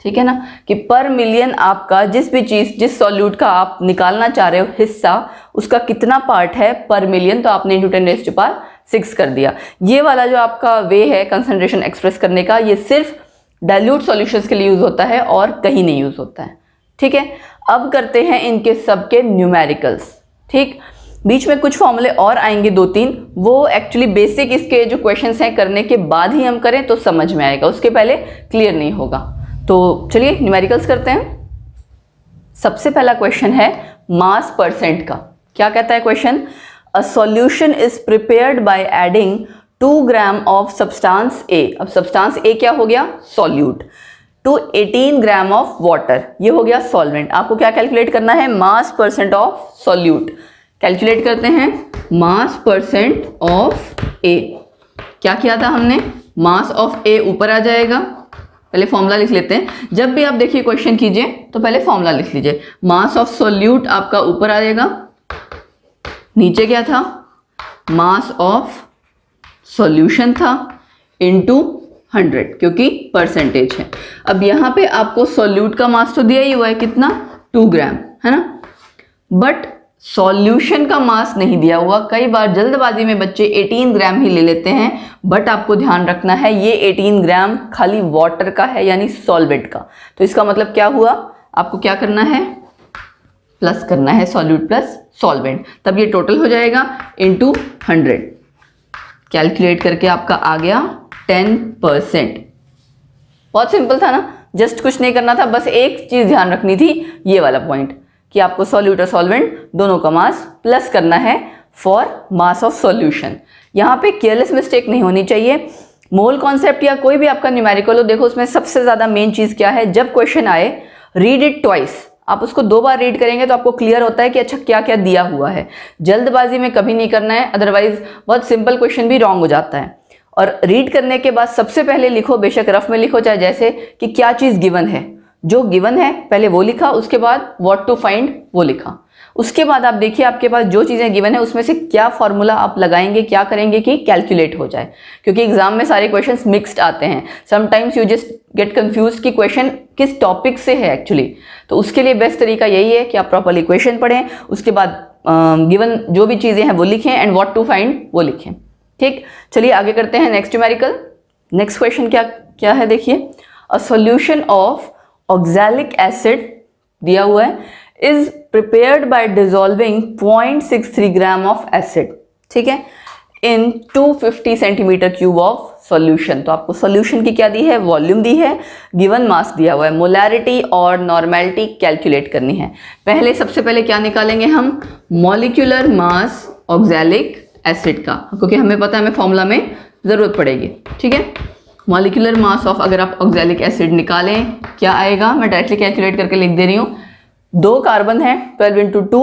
ठीक है ना, कि पर मिलियन आपका जिस भी चीज, जिस सॉल्यूट का आप निकालना चाह रहे हो हिस्सा, उसका कितना पार्ट है पर मिलियन, तो आपने इनटू 10⁻⁶ कर दिया। ये वाला जो आपका वे है कंसंट्रेशन एक्सप्रेस करने का, ये सिर्फ डाइल्यूट सॉल्यूशंस के लिए यूज होता है और कहीं नहीं यूज होता है, ठीक है। अब करते हैं इनके सबके न्यूमेरिकल्स, ठीक। बीच में कुछ फॉर्मूले और आएंगे 2-3, वो एक्चुअली बेसिक इसके जो क्वेश्चंस हैं करने के बाद ही हम करें तो समझ में आएगा, उसके पहले क्लियर नहीं होगा। तो चलिए न्यूमेरिकल्स करते हैं। सबसे पहला क्वेश्चन है मास परसेंट का। क्या कहता है question, a solution is prepared by adding 2 gram of substance A. अब सब्सटेंस ए क्या हो गया, solute, to 18 gram of water, ये हो गया सॉल्वेंट। आपको क्या कैलकुलेट करना है, mass percent of solute. Calculate करते हैं मास परसेंट ऑफ ए। क्या किया था हमने, मास ऑफ ए ऊपर आ जाएगा, पहले फॉर्मूला लिख लेते हैं। जब भी आप देखिए क्वेश्चन कीजिए तो पहले फॉर्मूला लिख लीजिए। मास ऑफ सॉल्यूट आपका ऊपर आ जाएगा, नीचे क्या था, मास ऑफ सॉल्यूशन था इनटू 100, क्योंकि परसेंटेज है। अब यहाँ पे आपको सॉल्यूट का मास तो दिया ही हुआ है, कितना, 2 ग्राम, है ना, बट सॉल्यूशन का मास नहीं दिया हुआ। कई बार जल्दबाजी में बच्चे 18 ग्राम ही ले लेते हैं, बट आपको ध्यान रखना है ये 18 ग्राम खाली वाटर का है, यानी सॉल्वेंट का। तो इसका मतलब क्या हुआ, आपको क्या करना है, प्लस करना है, सॉल्यूट प्लस सॉल्वेंट, तब ये टोटल हो जाएगा इंटू 100। कैलकुलेट करके आपका आ गया 10%। बहुत सिंपल था ना, जस्ट कुछ नहीं करना था, बस एक चीज ध्यान रखनी थी, ये वाला पॉइंट कि आपको सॉल्यूट और सॉल्वेंट दोनों का मास प्लस करना है फॉर मास ऑफ सॉल्यूशन। यहाँ पे केयरलेस मिस्टेक नहीं होनी चाहिए। मोल कॉन्सेप्ट या कोई भी आपका न्यूमेरिकल हो, देखो उसमें सबसे ज्यादा मेन चीज क्या है, जब क्वेश्चन आए रीड इट ट्वाइस। आप उसको 2 बार रीड करेंगे तो आपको क्लियर होता है कि अच्छा क्या क्या दिया हुआ है। जल्दबाजी में कभी नहीं करना है, अदरवाइज बहुत सिंपल क्वेश्चन भी रॉन्ग हो जाता है। और रीड करने के बाद सबसे पहले लिखो, बेशक रफ में लिखो चाहे जैसे, कि क्या चीज गिवन है, जो गिवन है पहले वो लिखा, उसके बाद व्हाट टू फाइंड वो लिखा। उसके बाद आप देखिए आपके पास जो चीजें गिवन है उसमें से क्या फॉर्मूला आप लगाएंगे, क्या करेंगे कि कैलकुलेट हो जाए, क्योंकि एग्जाम में सारे क्वेश्चंस मिक्स्ड आते हैं। Sometimes you just get confuse कि क्वेश्चन किस टॉपिक से है एक्चुअली। तो उसके लिए बेस्ट तरीका यही है कि आप प्रॉपरली क्वेश्चन पढ़ें, उसके बाद गिवन जो भी चीजें हैं वो लिखें एंड व्हाट टू फाइंड वो लिखें। ठीक, चलिए आगे करते हैं नेक्स्ट न्यूमेरिकल। नेक्स्ट क्वेश्चन क्या है, देखिए, a solution of oxalic acid दिया हुआ है, is prepared bye dissolving 0.63 gram of acid, ठीक है, इन 250 सेंटीमीटर क्यूब ऑफ सॉल्यूशन। तो आपको सॉल्यूशन की क्या दी है, वॉल्यूम दी है, गिवन मास दिया हुआ है, मोलैरिटी और नॉर्मेलिटी कैलकुलेट करनी है। पहले सबसे पहले क्या निकालेंगे हम, मॉलिक्यूलर मास ऑक्सैलिक एसिड का, क्योंकि हमें पता है हमें फॉर्मूला में जरूरत पड़ेगी। ठीक है, मॉलिक्यूलर मास ऑफ, अगर आप ऑक्सैलिक एसिड निकालें क्या आएगा, मैं डायरेक्टली कैलकुलेट करके लिख दे रही हूँ। 2 कार्बन है 12 इंटू 2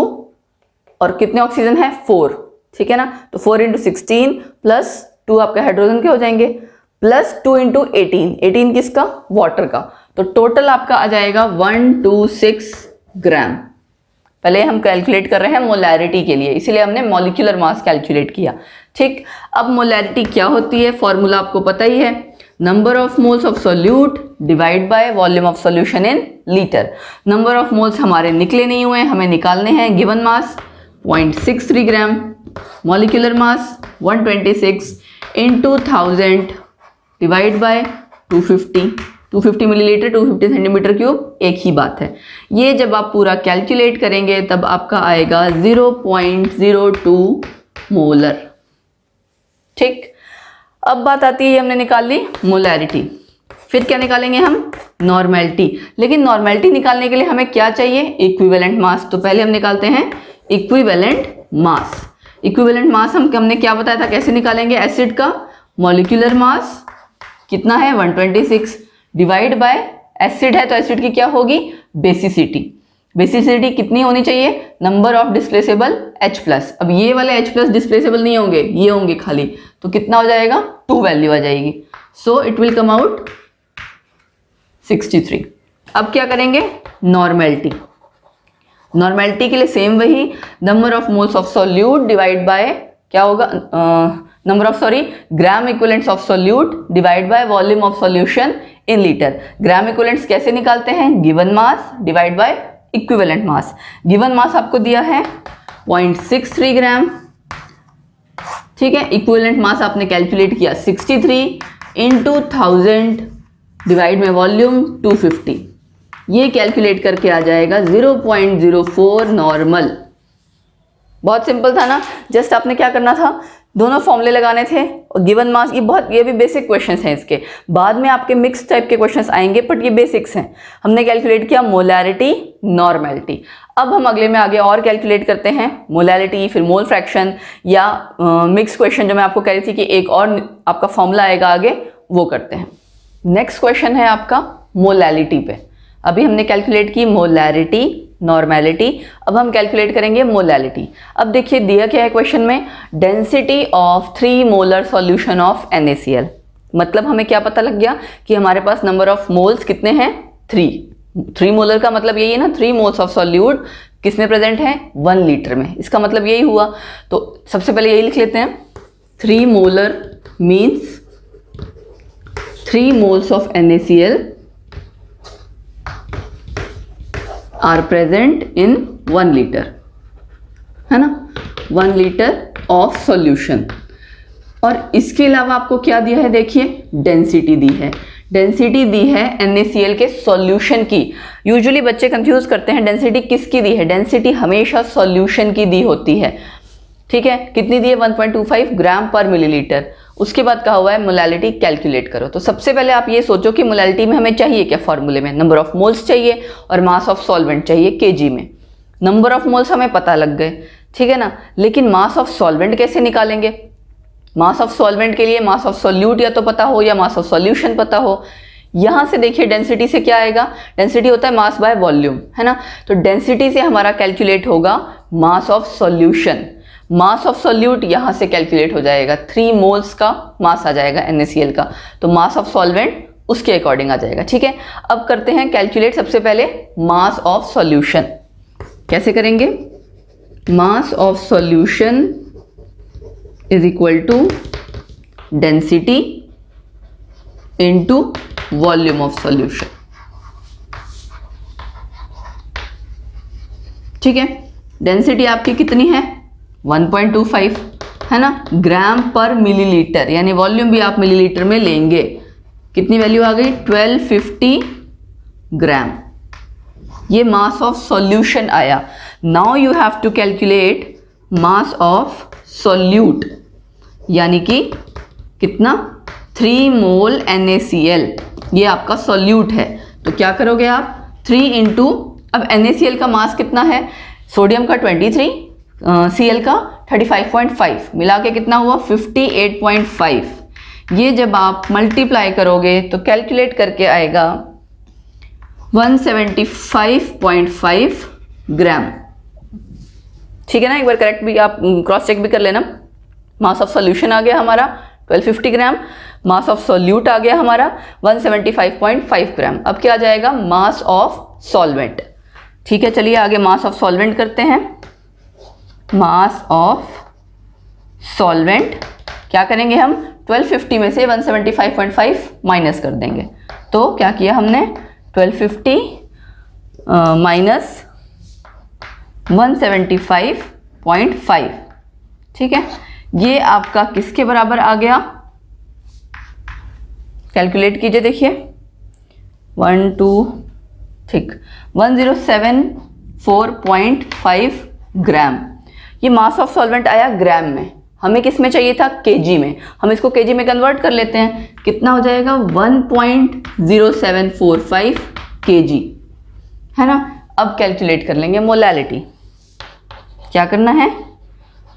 और कितने ऑक्सीजन है 4, ठीक है ना, तो 4 इंटू 16 प्लस 2 आपका हाइड्रोजन के हो जाएंगे, प्लस 2 इंटू 18 किसका, वाटर का। तो टोटल आपका आ जाएगा 126 ग्राम। पहले हम कैलकुलेट कर रहे हैं मोलैरिटी के लिए, इसीलिए हमने मॉलिक्यूलर मास कैलकुलेट किया। ठीक, अब मोलैरिटी क्या होती है, फॉर्मूला आपको पता ही है, number of moles of solute divide by volume of solution in litre. Number of moles हमारे निकले नहीं हुए, हमें निकालने हैं। Given mass 0.63 gram, molecular mass 126 into 1000 divide by 250 millilitre, 250 centimetre cube, एक ही बात है। ये जब आप पूरा कैलकुलेट करेंगे तब आपका आएगा 0.02 मोलर। ठीक, अब बात आती है, हमने निकाल ली मोलैरिटी, फिर क्या निकालेंगे हम, नॉर्मेलिटी। लेकिन नॉर्मेलिटी निकालने के लिए हमें क्या चाहिए, इक्विवेलेंट मास। तो पहले हम निकालते हैं इक्विवेलेंट मास। इक्विवेलेंट मास हमने क्या बताया था, कैसे निकालेंगे, एसिड का मॉलिक्यूलर मास कितना है 126 डिवाइड बाय एसिड है तो एसिड की क्या होगी, बेसिसिटी। बेसिसिटी कितनी होनी चाहिए, नंबर ऑफ डिस्प्लेसेबल H+। अब ये वाले H+ डिस्प्लेसेबल नहीं होंगे, ये होंगे खाली, तो कितना हो जाएगा, 2 वैल्यू आ जाएगी। So it will come out 63। अब क्या करेंगे, नॉर्मेलिटी। नॉर्मेलिटी के लिए सेम वही, number of moles of solute divide by क्या होगा, number of gram equivalents of solute divide by volume of solution in litre. Gram equivalents कैसे निकालते हैं, given mass divide by equivalent mass. Given mass आपको दिया है 0.63 ग्राम, ठीक है, इक्विवेलेंट मास आपने कैलकुलेट किया 63 इंटू 1000 डिवाइड में वॉल्यूम 250, ये कैलकुलेट करके आ जाएगा 0.04 नॉर्मल। बहुत सिंपल था ना, जस्ट आपने क्या करना था, दोनों फॉर्मूले लगाने थे और गिवन मास, ये भी बेसिक क्वेश्चंस हैं। इसके बाद में आपके मिक्स टाइप के क्वेश्चंस आएंगे, बट ये बेसिक्स हैं। हमने कैलकुलेट किया मोलैरिटी, नॉर्मेलिटी। अब हम अगले में आगे और कैलकुलेट करते हैं मोलैरिटी, फिर मोल फ्रैक्शन या मिक्स क्वेश्चन जो मैं आपको कह रही थी कि एक और आपका फॉर्मूला आएगा आगे, वो करते हैं। नेक्स्ट क्वेश्चन है आपका मोलैलिटी पे। अभी हमने कैलकुलेट की मोलैरिटी, नॉर्मेलिटी, अब हम कैलकुलेट करेंगे मोलैलिटी। अब देखिए दिया क्या है क्वेश्चन में, density of 3 molar solution of NaCl। मतलब हमें क्या पता लग गया कि हमारे पास नंबर ऑफ मोल्स कितने हैं, 3 मोलर का मतलब यही है ना, 3 मोल्स ऑफ सॉल्यूट किसमें प्रेजेंट है, 1 लीटर में। इसका मतलब यही हुआ, तो सबसे पहले यही लिख लेते हैं, 3 molar means 3 moles of NaCl are present in 1 liter। है ना, 1 लीटर ऑफ सॉल्यूशन। और इसके अलावा आपको क्या दिया है, देखिए डेंसिटी दी है, डेंसिटी दी है NaCl के सॉल्यूशन की। यूजुअली बच्चे कंफ्यूज करते हैं डेंसिटी किसकी दी है, डेंसिटी हमेशा सॉल्यूशन की दी होती है, ठीक है। कितनी दी है, 1.25 ग्राम पर मिलीलीटर। उसके बाद कहा हुआ है मोलैलिटी कैलकुलेट करो। तो सबसे पहले आप ये सोचो कि मोलैलिटी में हमें चाहिए क्या, फॉर्मूले में नंबर ऑफ मोल्स चाहिए और मास ऑफ सॉल्वेंट चाहिए केजी में। नंबर ऑफ मोल्स हमें पता लग गए, ठीक है ना, लेकिन मास ऑफ सॉल्वेंट कैसे निकालेंगे। मास ऑफ सॉल्वेंट के लिए मास ऑफ सॉल्यूट या तो पता हो या मास ऑफ सॉल्यूशन पता हो। यहां से देखिए डेंसिटी से क्या आएगा, डेंसिटी होता है मास बाय वॉल्यूम, है ना। तो डेंसिटी से हमारा कैलकुलेट होगा मास of solution. Mass of solute यहां से कैलकुलेट हो जाएगा, 3 मोल्स का मास आ जाएगा NaCl का, तो मास ऑफ सॉल्वेंट उसके अकॉर्डिंग आ जाएगा, ठीक है। अब करते हैं कैलकुलेट सबसे पहले मास ऑफ सॉल्यूशन। कैसे करेंगे, mass of solution is equal to density into volume of solution, ठीक है। डेंसिटी आपकी कितनी है, 1.25, है ना, ग्राम पर मिलीलीटर, यानी वॉल्यूम भी आप मिलीलीटर में लेंगे। कितनी वैल्यू आ गई, 1250 ग्राम। ये मास ऑफ सॉल्यूशन आया। Now you have to calculate mass of solute, यानी कि कितना, 3 मोल NaCl, ये आपका सॉल्यूट है। तो क्या करोगे आप, 3 इंटू, अब NaCl का मास कितना है, सोडियम का 23, Cl का 35.5, मिला के कितना हुआ 58.5। ये जब आप मल्टीप्लाई करोगे तो कैलकुलेट करके आएगा 175.5 ग्राम, ठीक है ना। एक बार करेक्ट भी आप क्रॉस चेक भी कर लेना। मास ऑफ सॉल्यूशन आ गया हमारा 1250 ग्राम, मास ऑफ सॉल्यूट आ गया हमारा 175.5 ग्राम। अब क्या आ जाएगा, मास ऑफ सॉल्वेंट, ठीक है। चलिए आगे मास ऑफ सॉल्वेंट करते हैं। मास ऑफ सॉल्वेंट क्या करेंगे हम, 1250 में से 175.5 माइनस कर देंगे। तो क्या किया हमने, 1250 माइनस 175.5, ठीक है। ये आपका किसके बराबर आ गया, कैलकुलेट कीजिए, देखिए 1074.5 ग्राम। ये मास ऑफ सॉल्वेंट आया ग्राम में, हमें किस में चाहिए था, केजी में। हम इसको केजी में कन्वर्ट कर लेते हैं, कितना हो जाएगा 1.0745 केजी, है ना। अब कैलकुलेट कर लेंगे मोलैलिटी। क्या करना है,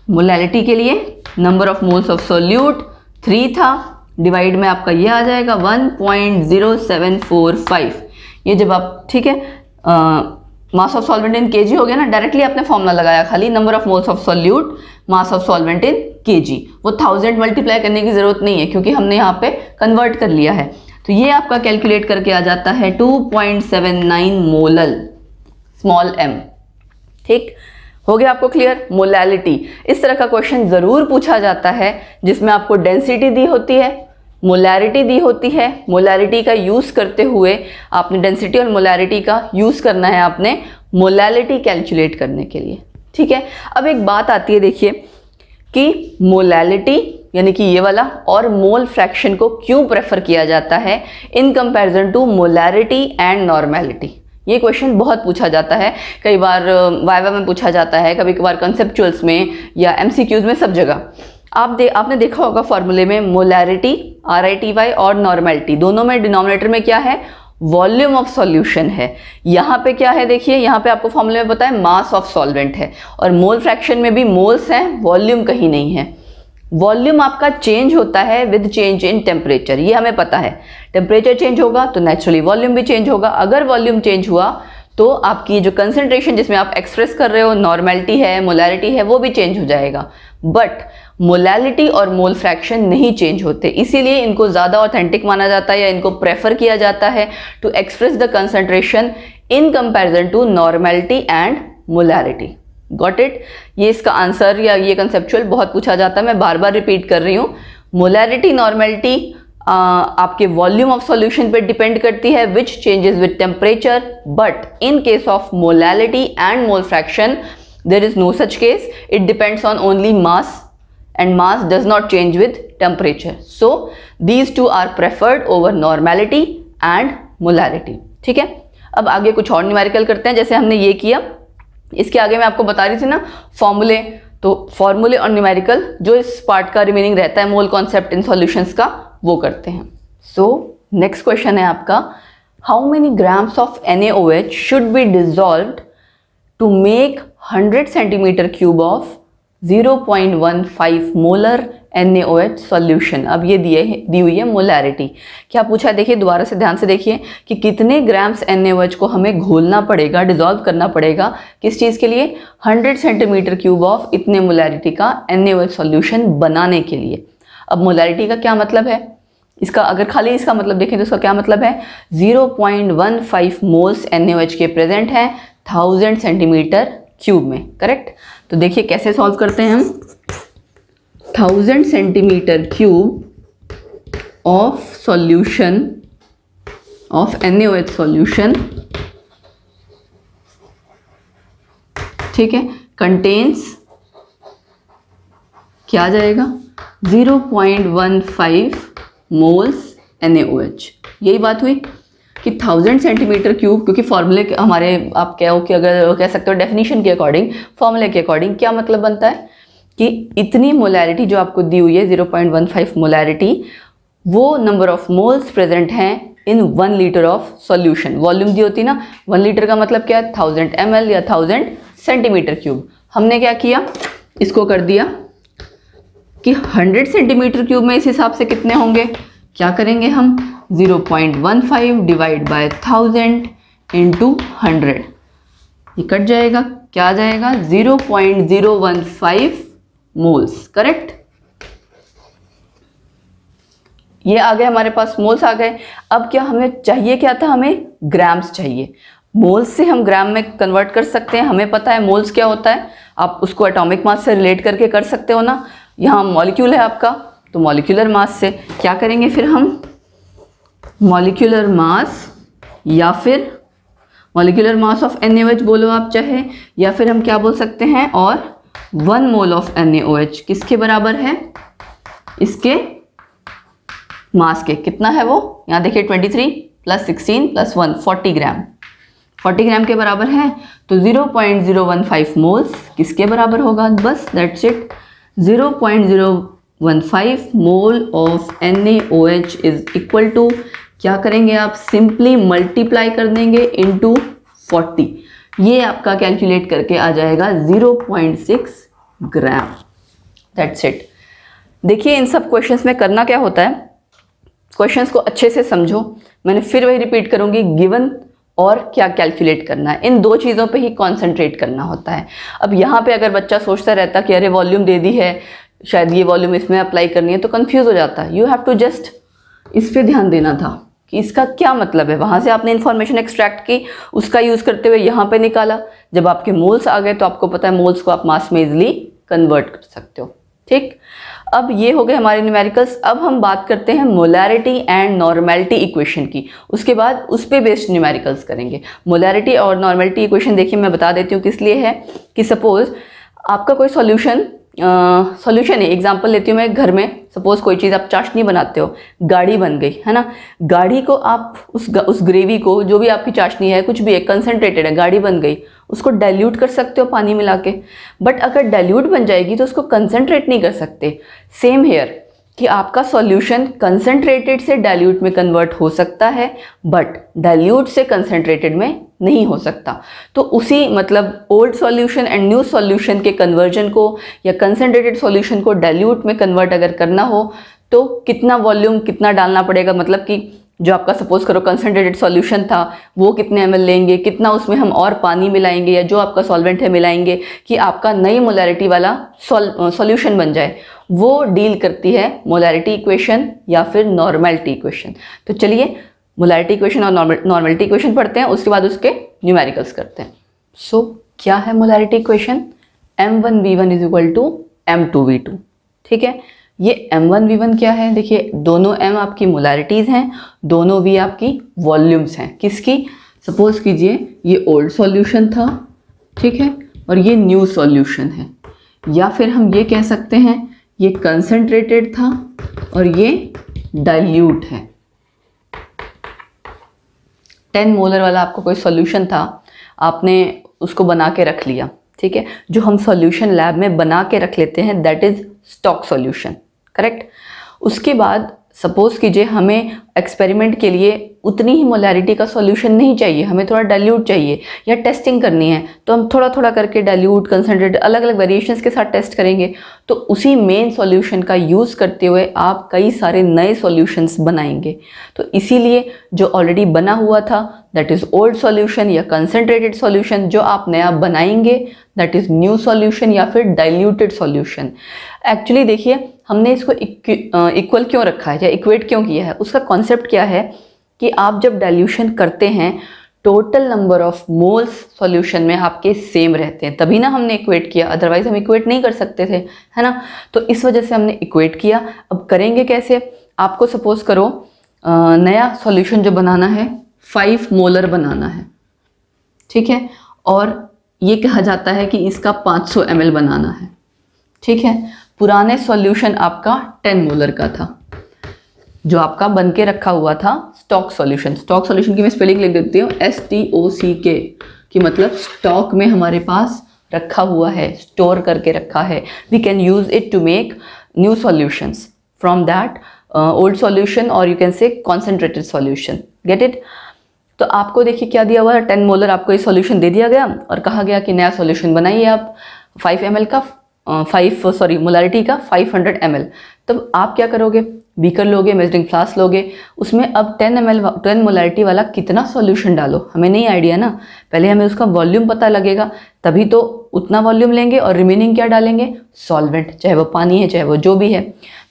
मोलैलिटी के लिए number of moles of solute 3 था, डिवाइड में आपका ये आ जाएगा 1.0745। ये जब आप, ठीक है, mass of solvent in KG हो गया ना, डायरेक्टली आपने फॉर्मूला लगाया, खाली number of moles of solute mass of solvent in KG. वो 1000 मल्टीप्लाई करने की जरूरत नहीं है क्योंकि हमने यहाँ पे कन्वर्ट कर लिया है। तो ये आपका कैलकुलेट करके आ जाता है 2.79 मोलल, स्मॉल m, ठीक हो गया। आपको क्लियर, मोलैलिटी। इस तरह का क्वेश्चन जरूर पूछा जाता है जिसमें आपको डेंसिटी दी होती है, मोलैरिटी दी होती है। मोलैरिटी का यूज करते हुए आपने डेंसिटी और मोलैरिटी का यूज करना है आपने मोलैलिटी कैलकुलेट करने के लिए, ठीक है। अब एक बात आती है, देखिए कि मोलैलिटी यानी कि ये वाला और मोल फ्रैक्शन को क्यों प्रेफर किया जाता है in comparison to molarity and normality. ये क्वेश्चन बहुत पूछा जाता है, कई बार वाइवा में पूछा जाता है, कभी कभार कंसेप्चुअल्स में या MCQs में, सब जगह। आपने देखा होगा फॉर्मूले में मोलैरिटी RITY और नॉर्मेलिटी, दोनों में डिनोमिनेटर में क्या है, वॉल्यूम ऑफ सॉल्यूशन है। यहाँ पे क्या है, देखिए यहाँ पे आपको फॉर्मूले में पता है मास ऑफ सॉल्वेंट है, और मोल फ्रैक्शन में भी मोल्स हैं, वॉल्यूम कहीं नहीं है। वॉल्यूम आपका चेंज होता है विद चेंज इन टेम्परेचर, ये हमें पता है। टेम्परेचर चेंज होगा तो नेचुरली वॉल्यूम भी चेंज होगा। अगर वॉल्यूम चेंज हुआ तो आपकी जो कंसंट्रेशन जिसमें आप एक्सप्रेस कर रहे हो, नॉर्मेलिटी है, मोलैरिटी है, वो भी चेंज हो जाएगा। बट मोलैलिटी और मोल फ्रैक्शन नहीं चेंज होते, इसीलिए इनको ज़्यादा ऑथेंटिक माना जाता है या इनको प्रेफर किया जाता है to express the concentration in comparison to normality and molarity. Got it. ये इसका आंसर या ये कंसेप्चुअल बहुत पूछा जाता है, मैं बार बार रिपीट कर रही हूँ। मोलैरिटी नॉर्मेलिटी आपके वॉल्यूम ऑफ सॉल्यूशन पे डिपेंड करती है which changes with temperature, but in case of molality and mole fraction there is no such case, it depends on only mass and mass does not change with temperature. So these two are preferred over normality and molarity. ठीक है, अब आगे कुछ और numerical करते हैं। जैसे हमने ये किया, इसके आगे मैं आपको बता रही थी ना फॉर्मूले, तो फॉर्मूले और न्यूमेरिकल जो इस पार्ट का रिमेनिंग रहता है मोल कॉन्सेप्ट इन सॉल्यूशंस का, वो करते हैं। सो नेक्स्ट क्वेश्चन है आपका, how many grams of NaOH should be dissolved to make 100 centimetre cube of 0.15 molar NaOH solution. अब ये दी हुई है मोलैरिटी। क्या पूछा है, देखिए दोबारा से ध्यान से देखिए कि कितने ग्राम्स NaOH को हमें घोलना पड़ेगा, डिजॉल्व करना पड़ेगा, किस चीज़ के लिए, 100 सेंटीमीटर क्यूब ऑफ इतने मोलैरिटी का NaOH सॉल्यूशन बनाने के लिए। अब मोलैरिटी का क्या मतलब है, इसका अगर खाली इसका मतलब देखें तो इसका क्या मतलब है, 0.15 मोल्स NaOH के प्रेजेंट हैं 1000 सेंटीमीटर क्यूब में, करेक्ट। तो देखिए कैसे सॉल्व करते हैं हम, 1000 centimetre cube of solution of NaOH solution, ठीक है, कंटेन्स क्या आ जाएगा, 0.15 मोल्स NaOH। यही बात हुई कि 1000 सेंटीमीटर क्यूब, क्योंकि फॉर्मूले हमारे आप कहो कि अगर कह सकते हो डेफिनेशन के अकॉर्डिंग, फॉर्मूले के अकॉर्डिंग क्या मतलब बनता है कि इतनी मोलैरिटी जो आपको दी हुई है 0.15 मोलैरिटी, वो नंबर ऑफ मोल्स प्रेजेंट हैं इन 1 लीटर ऑफ सॉल्यूशन। वॉल्यूम दी होती ना, 1 लीटर का मतलब क्या है, 1000 ml या 1000 सेंटीमीटर क्यूब। हमने क्या किया, इसको कर दिया कि 100 सेंटीमीटर क्यूब में इस हिसाब से कितने होंगे, क्या करेंगे हम, 0.15 डिवाइड बाय 1000 इंटू 100, ये कट जाएगा, क्या आ जाएगा, 0.015 मोल्स, करेक्ट। ये आ गए हमारे पास, मोल्स आ गए। अब क्या हमें चाहिए, क्या था, हमें ग्राम्स चाहिए। मोल्स से हम ग्राम में कन्वर्ट कर सकते हैं, हमें पता है मोल्स क्या होता है, आप उसको एटॉमिक मास से रिलेट करके कर सकते हो ना। यहाँ मॉलिक्यूल है आपका, तो मॉलिक्यूलर मास से क्या करेंगे फिर हम, मॉलिक्यूलर मास या फिर मॉलिक्यूलर मास ऑफ NaOH बोलो आप चाहे, या फिर हम क्या बोल सकते हैं, और 1 मोल ऑफ NaOH किसके बराबर है, इसके मास के, कितना है वो, यहाँ देखिए 23 + 16 + 1 40 ग्राम, 40 ग्राम के बराबर है। तो 0.015 मोल्स किसके बराबर होगा, बस that's it, 0.015 mole of NaOH is equal to, क्या करेंगे आप, सिंपली मल्टीप्लाई कर देंगे इंटू 40, ये आपका कैलकुलेट करके आ जाएगा 0.6 ग्राम, दैट्स इट। देखिए इन सब क्वेश्चंस में करना क्या होता है, क्वेश्चंस को अच्छे से समझो, मैंने फिर वही रिपीट करूंगी, गिवन और क्या कैलकुलेट करना है, इन 2 चीज़ों पे ही कॉन्सेंट्रेट करना होता है। अब यहाँ पे अगर बच्चा सोचता रहता कि अरे वॉल्यूम दे दी है, शायद ये वॉल्यूम इसमें अप्लाई करनी है, तो कंफ्यूज हो जाता है। यू हैव टू जस्ट इस पे ध्यान देना था कि इसका क्या मतलब है, वहाँ से आपने इन्फॉर्मेशन एक्सट्रैक्ट की, उसका यूज़ करते हुए यहाँ पे निकाला, जब आपके मोल्स आ गए तो आपको पता है मोल्स को आप मास में इजिली कन्वर्ट कर सकते हो, ठीक। अब ये हो गए हमारे न्यूमेरिकल्स। अब हम बात करते हैं मोलैरिटी एंड नॉर्मेलिटी इक्वेशन की, उसके बाद उस पे बेस्ड न्यूमेरिकल्स करेंगे। मोलैरिटी और नॉर्मेलिटी इक्वेशन देखिए मैं बता देती हूँ किस लिए है, कि सपोज आपका कोई सॉल्यूशन है, एग्जांपल लेती हूँ मैं, घर में सपोज कोई चीज़ आप चाशनी बनाते हो, गाढ़ी बन गई है ना, गाढ़ी को आप उस ग्रेवी को, जो भी आपकी चाशनी है, कुछ भी है, कंसनट्रेटेड है, गाढ़ी बन गई, उसको डाइल्यूट कर सकते हो पानी मिला के, बट अगर डाइल्यूट बन जाएगी तो उसको कंसनट्रेट नहीं कर सकते। सेम हेयर कि आपका सॉल्यूशन कंसनट्रेटेड से डाइल्यूट में कन्वर्ट हो सकता है, बट डाइल्यूट से कंसनट्रेटेड में नहीं हो सकता। तो उसी मतलब old solution and new solution के कन्वर्जन को या कंसनट्रेटेड सॉल्यूशन को डाइल्यूट में कन्वर्ट अगर करना हो तो कितना वॉल्यूम कितना डालना पड़ेगा, मतलब कि जो आपका सपोज करो कंसनट्रेटेड सॉल्यूशन था वो कितने ml लेंगे, कितना उसमें हम और पानी मिलाएंगे या जो आपका सॉल्वेंट है मिलाएंगे कि आपका नई मोलैरिटी वाला सॉल्यूशन बन जाए, वो डील करती है मोलैरिटी इक्वेशन या फिर नॉर्मेलिटी इक्वेशन। तो चलिए मोलैरिटी इक्वेशन और नॉर्मेलिटी इक्वेशन पढ़ते हैं, उसके बाद उसके न्यूमेरिकल्स करते हैं। सो क्या है मोलैरिटी इक्वेशन, m1v1 = m2v2, ठीक है। ये m1v1 क्या है, देखिए दोनों m आपकी मोलैरिटीज़ हैं, दोनों v आपकी वॉल्यूम्स हैं, किसकी, सपोज कीजिए ये ओल्ड सॉल्यूशन था, ठीक है, और ये न्यू सॉल्यूशन है, या फिर हम ये कह सकते हैं ये कंसंट्रेटेड था और ये डाइल्यूट है। 10 मोलर वाला आपको कोई सॉल्यूशन था, आपने उसको बना के रख लिया, ठीक है। जो हम सॉल्यूशन लैब में बना के रख लेते हैं that is stock solution, correct. उसके बाद सपोज कीजिए हमें एक्सपेरिमेंट के लिए उतनी ही मोलैरिटी का सॉल्यूशन नहीं चाहिए, हमें थोड़ा डाइल्यूट चाहिए या टेस्टिंग करनी है, तो हम थोड़ा थोड़ा करके डाइल्यूट, कंसंट्रेट, अलग अलग वेरिएशंस के साथ टेस्ट करेंगे। तो उसी मेन सॉल्यूशन का यूज़ करते हुए आप कई सारे नए सॉल्यूशंस बनाएंगे। तो इसीलिए जो ऑलरेडी बना हुआ था दैट इज़ ओल्ड सॉल्यूशन या कंसंट्रेटेड सॉल्यूशन, जो आप नया बनाएंगे दैट इज़ न्यू सॉल्यूशन या फिर डाइल्यूटेड सॉल्यूशन। एक्चुअली देखिए हमने इसको इक्वल क्यों रखा है या इक्वेट क्यों किया है, उसका कॉन्सेप्ट क्या है कि आप जब डाइल्यूशन करते हैं total number of moles solution में आपके सेम रहते हैं, तभी ना हमने इक्वेट किया, अदरवाइज हम इक्वेट नहीं कर सकते थे, है ना। तो इस वजह से हमने इक्वेट किया। अब करेंगे कैसे, आपको सपोज करो नया सॉल्यूशन जो बनाना है 5 मोलर बनाना है, ठीक है, और ये कहा जाता है कि इसका 500 ml बनाना है, ठीक है। पुराने सॉल्यूशन आपका 10 मोलर का था जो आपका बन के रखा हुआ था स्टॉक सॉल्यूशन। स्टॉक सॉल्यूशन की मैं स्पेलिंग लिख देती हूँ STOCK, की मतलब स्टॉक में हमारे पास रखा हुआ है, स्टोर करके रखा है। We can use it to make new solutions from that old solution और you can say concentrated solution, get it. तो आपको देखिए क्या दिया हुआ है, 10 मोलर आपको ये सॉल्यूशन दे दिया गया और कहा गया कि नया सॉल्यूशन बनाइए आप 5 ml का, मोलारिटी का 500 ml। तब आप क्या करोगे, बीकर लोगे, मेजरिंग फ्लास्क लोगे, उसमें अब 10 मोलारिटी वाला कितना सॉल्यूशन डालो, हमें नहीं आइडिया ना, पहले हमें उसका वॉल्यूम पता लगेगा, तभी तो उतना वॉल्यूम लेंगे और रिमेनिंग क्या डालेंगे, सॉल्वेंट, चाहे वो पानी है चाहे वो जो भी है।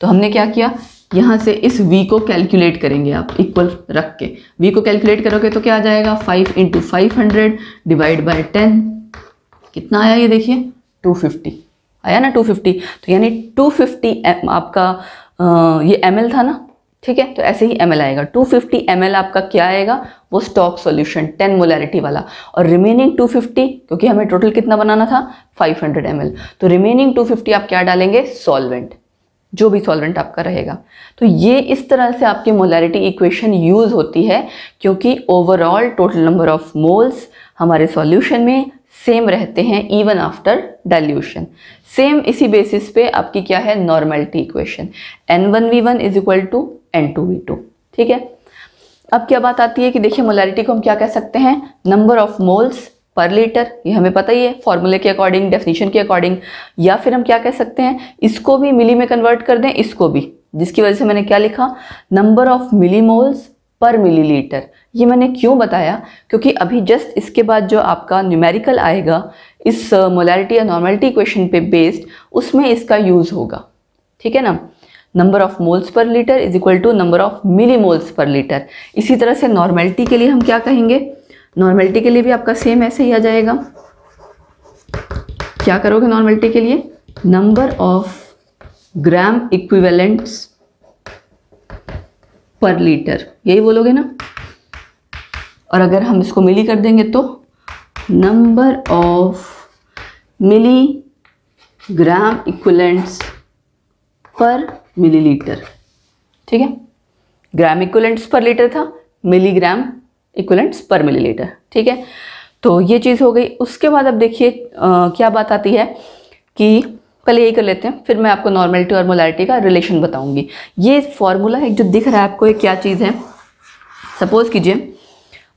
तो हमने क्या किया, यहाँ से इस v को कैलकुलेट करेंगे आप इक्वल रख के, v को कैलकुलेट करोगे तो क्या आ जाएगा 5 × 500 डिवाइड बाय 10, कितना आया ये देखिए 250 आया ना, 250। तो यानी 250 आपका ये ml था ना, ठीक है, तो ऐसे ही ml आएगा। 250 ml आपका क्या आएगा, वो स्टॉक सॉल्यूशन 10 मोलैरिटी वाला, और रिमेनिंग 250 क्योंकि हमें टोटल कितना बनाना था 500 ml, तो रिमेनिंग 250 आप क्या डालेंगे, सॉल्वेंट, जो भी सॉल्वेंट आपका रहेगा। तो ये इस तरह से आपकी मोलैरिटी इक्वेशन यूज होती है, क्योंकि overall total number of moles हमारे सॉल्यूशन में सेम रहते हैं इवन आफ्टर डाइल्यूशन। सेम इसी बेसिस पे आपकी क्या है, नॉर्मेलिटी इक्वेशन, N1V1 = N2V2, ठीक है। अब क्या बात आती है कि देखिए मोलैरिटी को हम क्या कह सकते हैं, number of moles per litre, ये हमें पता ही है फॉर्मूले के अकॉर्डिंग, डेफिनेशन के अकॉर्डिंग। या फिर हम क्या कह सकते हैं, इसको भी मिली में कन्वर्ट कर दें, इसको भी, जिसकी वजह से मैंने क्या लिखा, नंबर ऑफ मिलीमोल्स पर मिलीलीटर। ये मैंने क्यों बताया, क्योंकि अभी जस्ट इसके बाद जो आपका न्यूमेरिकल आएगा इस मोलैरिटी या नॉर्मेलिटी इक्वेशन पे बेस्ड, उसमें इसका यूज होगा, ठीक है ना। Number of moles per litre = number of millimoles पर लीटर। इसी तरह से नॉर्मेलिटी के लिए हम क्या कहेंगे, नॉर्मेलिटी के लिए भी आपका सेम ऐसे ही आ जाएगा। क्या करोगे नॉर्मेलिटी के लिए, नंबर ऑफ ग्राम इक्विवेलेंट्स पर लीटर, यही बोलोगे ना। और अगर हम इसको मिली कर देंगे तो नंबर ऑफ मिलीग्राम इक्विवेलेंट्स पर मिलीलीटर, ठीक है। ग्राम इक्विवेलेंट्स पर लीटर था, मिलीग्राम इक्विवेलेंट्स पर मिलीलीटर, ठीक है। तो ये चीज़ हो गई। उसके बाद अब देखिए क्या बात आती है कि पहले यही कर लेते हैं, फिर मैं आपको नॉर्मेलिटी और मोलैरिटी का रिलेशन बताऊंगी। ये फॉर्मूला है जो दिख रहा है आपको, ये क्या चीज़ है, सपोज कीजिए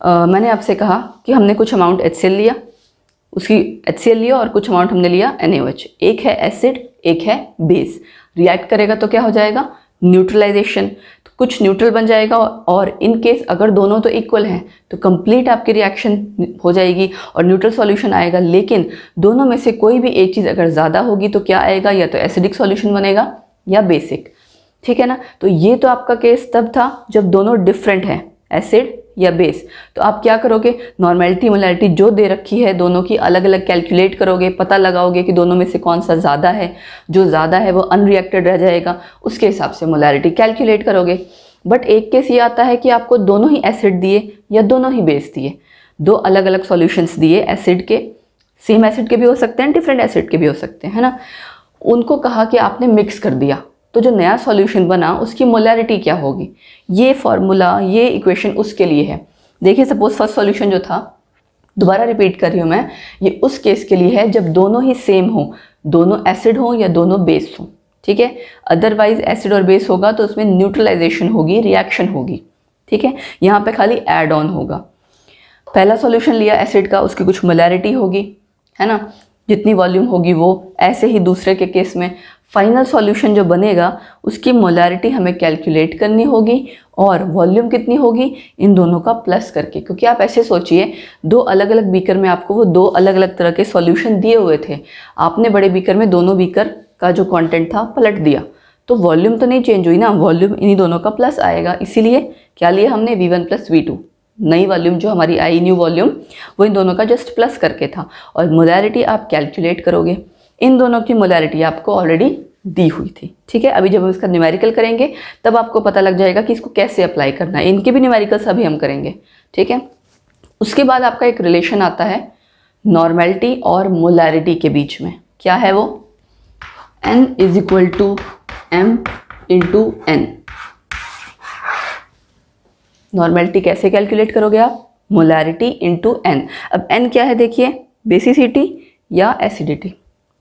मैंने आपसे कहा कि हमने कुछ अमाउंट HCl लिया, उसकी HCl लिया और कुछ अमाउंट हमने लिया NaOH, एक है एसिड एक है बेस, रिएक्ट करेगा तो क्या हो जाएगा, न्यूट्रलाइजेशन, तो कुछ न्यूट्रल बन जाएगा। और इन केस अगर दोनों तो इक्वल हैं तो कंप्लीट आपकी रिएक्शन हो जाएगी और न्यूट्रल सॉल्यूशन आएगा। लेकिन दोनों में से कोई भी एक चीज़ अगर ज़्यादा होगी तो क्या आएगा, या तो एसिडिक सॉल्यूशन बनेगा या बेसिक, ठीक है ना। तो ये तो आपका केस तब था जब दोनों डिफरेंट हैं, एसिड या बेस। तो आप क्या करोगे, नॉर्मेलिटी मोलैरिटी जो दे रखी है दोनों की अलग अलग कैलकुलेट करोगे, पता लगाओगे कि दोनों में से कौन सा ज़्यादा है, जो ज़्यादा है वो अनरिएक्टेड रह जाएगा, उसके हिसाब से मोलैरिटी कैलकुलेट करोगे। बट एक केस ये आता है कि आपको दोनों ही एसिड दिए या दोनों ही बेस दिए, दो अलग अलग सॉल्यूशंस दिए एसिड के, सेम एसिड के भी हो सकते हैं, डिफरेंट एसिड के भी हो सकते हैं, है ना। उनको कहा कि आपने मिक्स कर दिया, तो जो नया सॉल्यूशन बना उसकी मोलैरिटी क्या होगी। ये फॉर्मूला, ये इक्वेशन उसके लिए है। देखिए सपोज फर्स्ट सॉल्यूशन जो था, दोबारा रिपीट कर रही हूँ मैं, ये उस केस के लिए है जब दोनों ही सेम हो, दोनों एसिड हो या दोनों बेस हो, ठीक है। अदरवाइज एसिड और बेस होगा तो उसमें न्यूट्रलाइजेशन होगी, रिएक्शन होगी, ठीक है। यहाँ पे खाली ऐड ऑन होगा। पहला सॉल्यूशन लिया एसिड का, उसकी कुछ मोलैरिटी होगी, है ना, जितनी वॉल्यूम होगी वो। ऐसे ही दूसरे के केस में फाइनल सॉल्यूशन जो बनेगा उसकी मोलैरिटी हमें कैलकुलेट करनी होगी और वॉल्यूम कितनी होगी, इन दोनों का प्लस करके। क्योंकि आप ऐसे सोचिए, दो अलग अलग बीकर में आपको वो दो अलग अलग तरह के सॉल्यूशन दिए हुए थे, आपने बड़े बीकर में दोनों बीकर का जो कंटेंट था पलट दिया, तो वॉल्यूम तो नहीं चेंज हुई ना, वॉल्यूम इन्हीं दोनों का प्लस आएगा। इसीलिए क्या लिया हमने, V1 + V2, नई वॉल्यूम जो हमारी आई, न्यू वॉल्यूम, वो इन दोनों का जस्ट प्लस करके था। और मोलैरिटी आप कैलकुलेट करोगे, इन दोनों की मोलैरिटी आपको ऑलरेडी दी हुई थी, ठीक है। अभी जब हम इसका न्यूमेरिकल करेंगे तब आपको पता लग जाएगा कि इसको कैसे अप्लाई करना है। इनके भी न्यूमेरिकल्स अभी हम करेंगे, ठीक है। उसके बाद आपका एक रिलेशन आता है नॉर्मेलिटी और मोलैरिटी के बीच में। क्या है वो, N = M × N। नॉर्मेलिटी कैसे कैलकुलेट करोगे आप, मोलैरिटी × N। अब N क्या है देखिए, बेसिसिटी या एसिडिटी,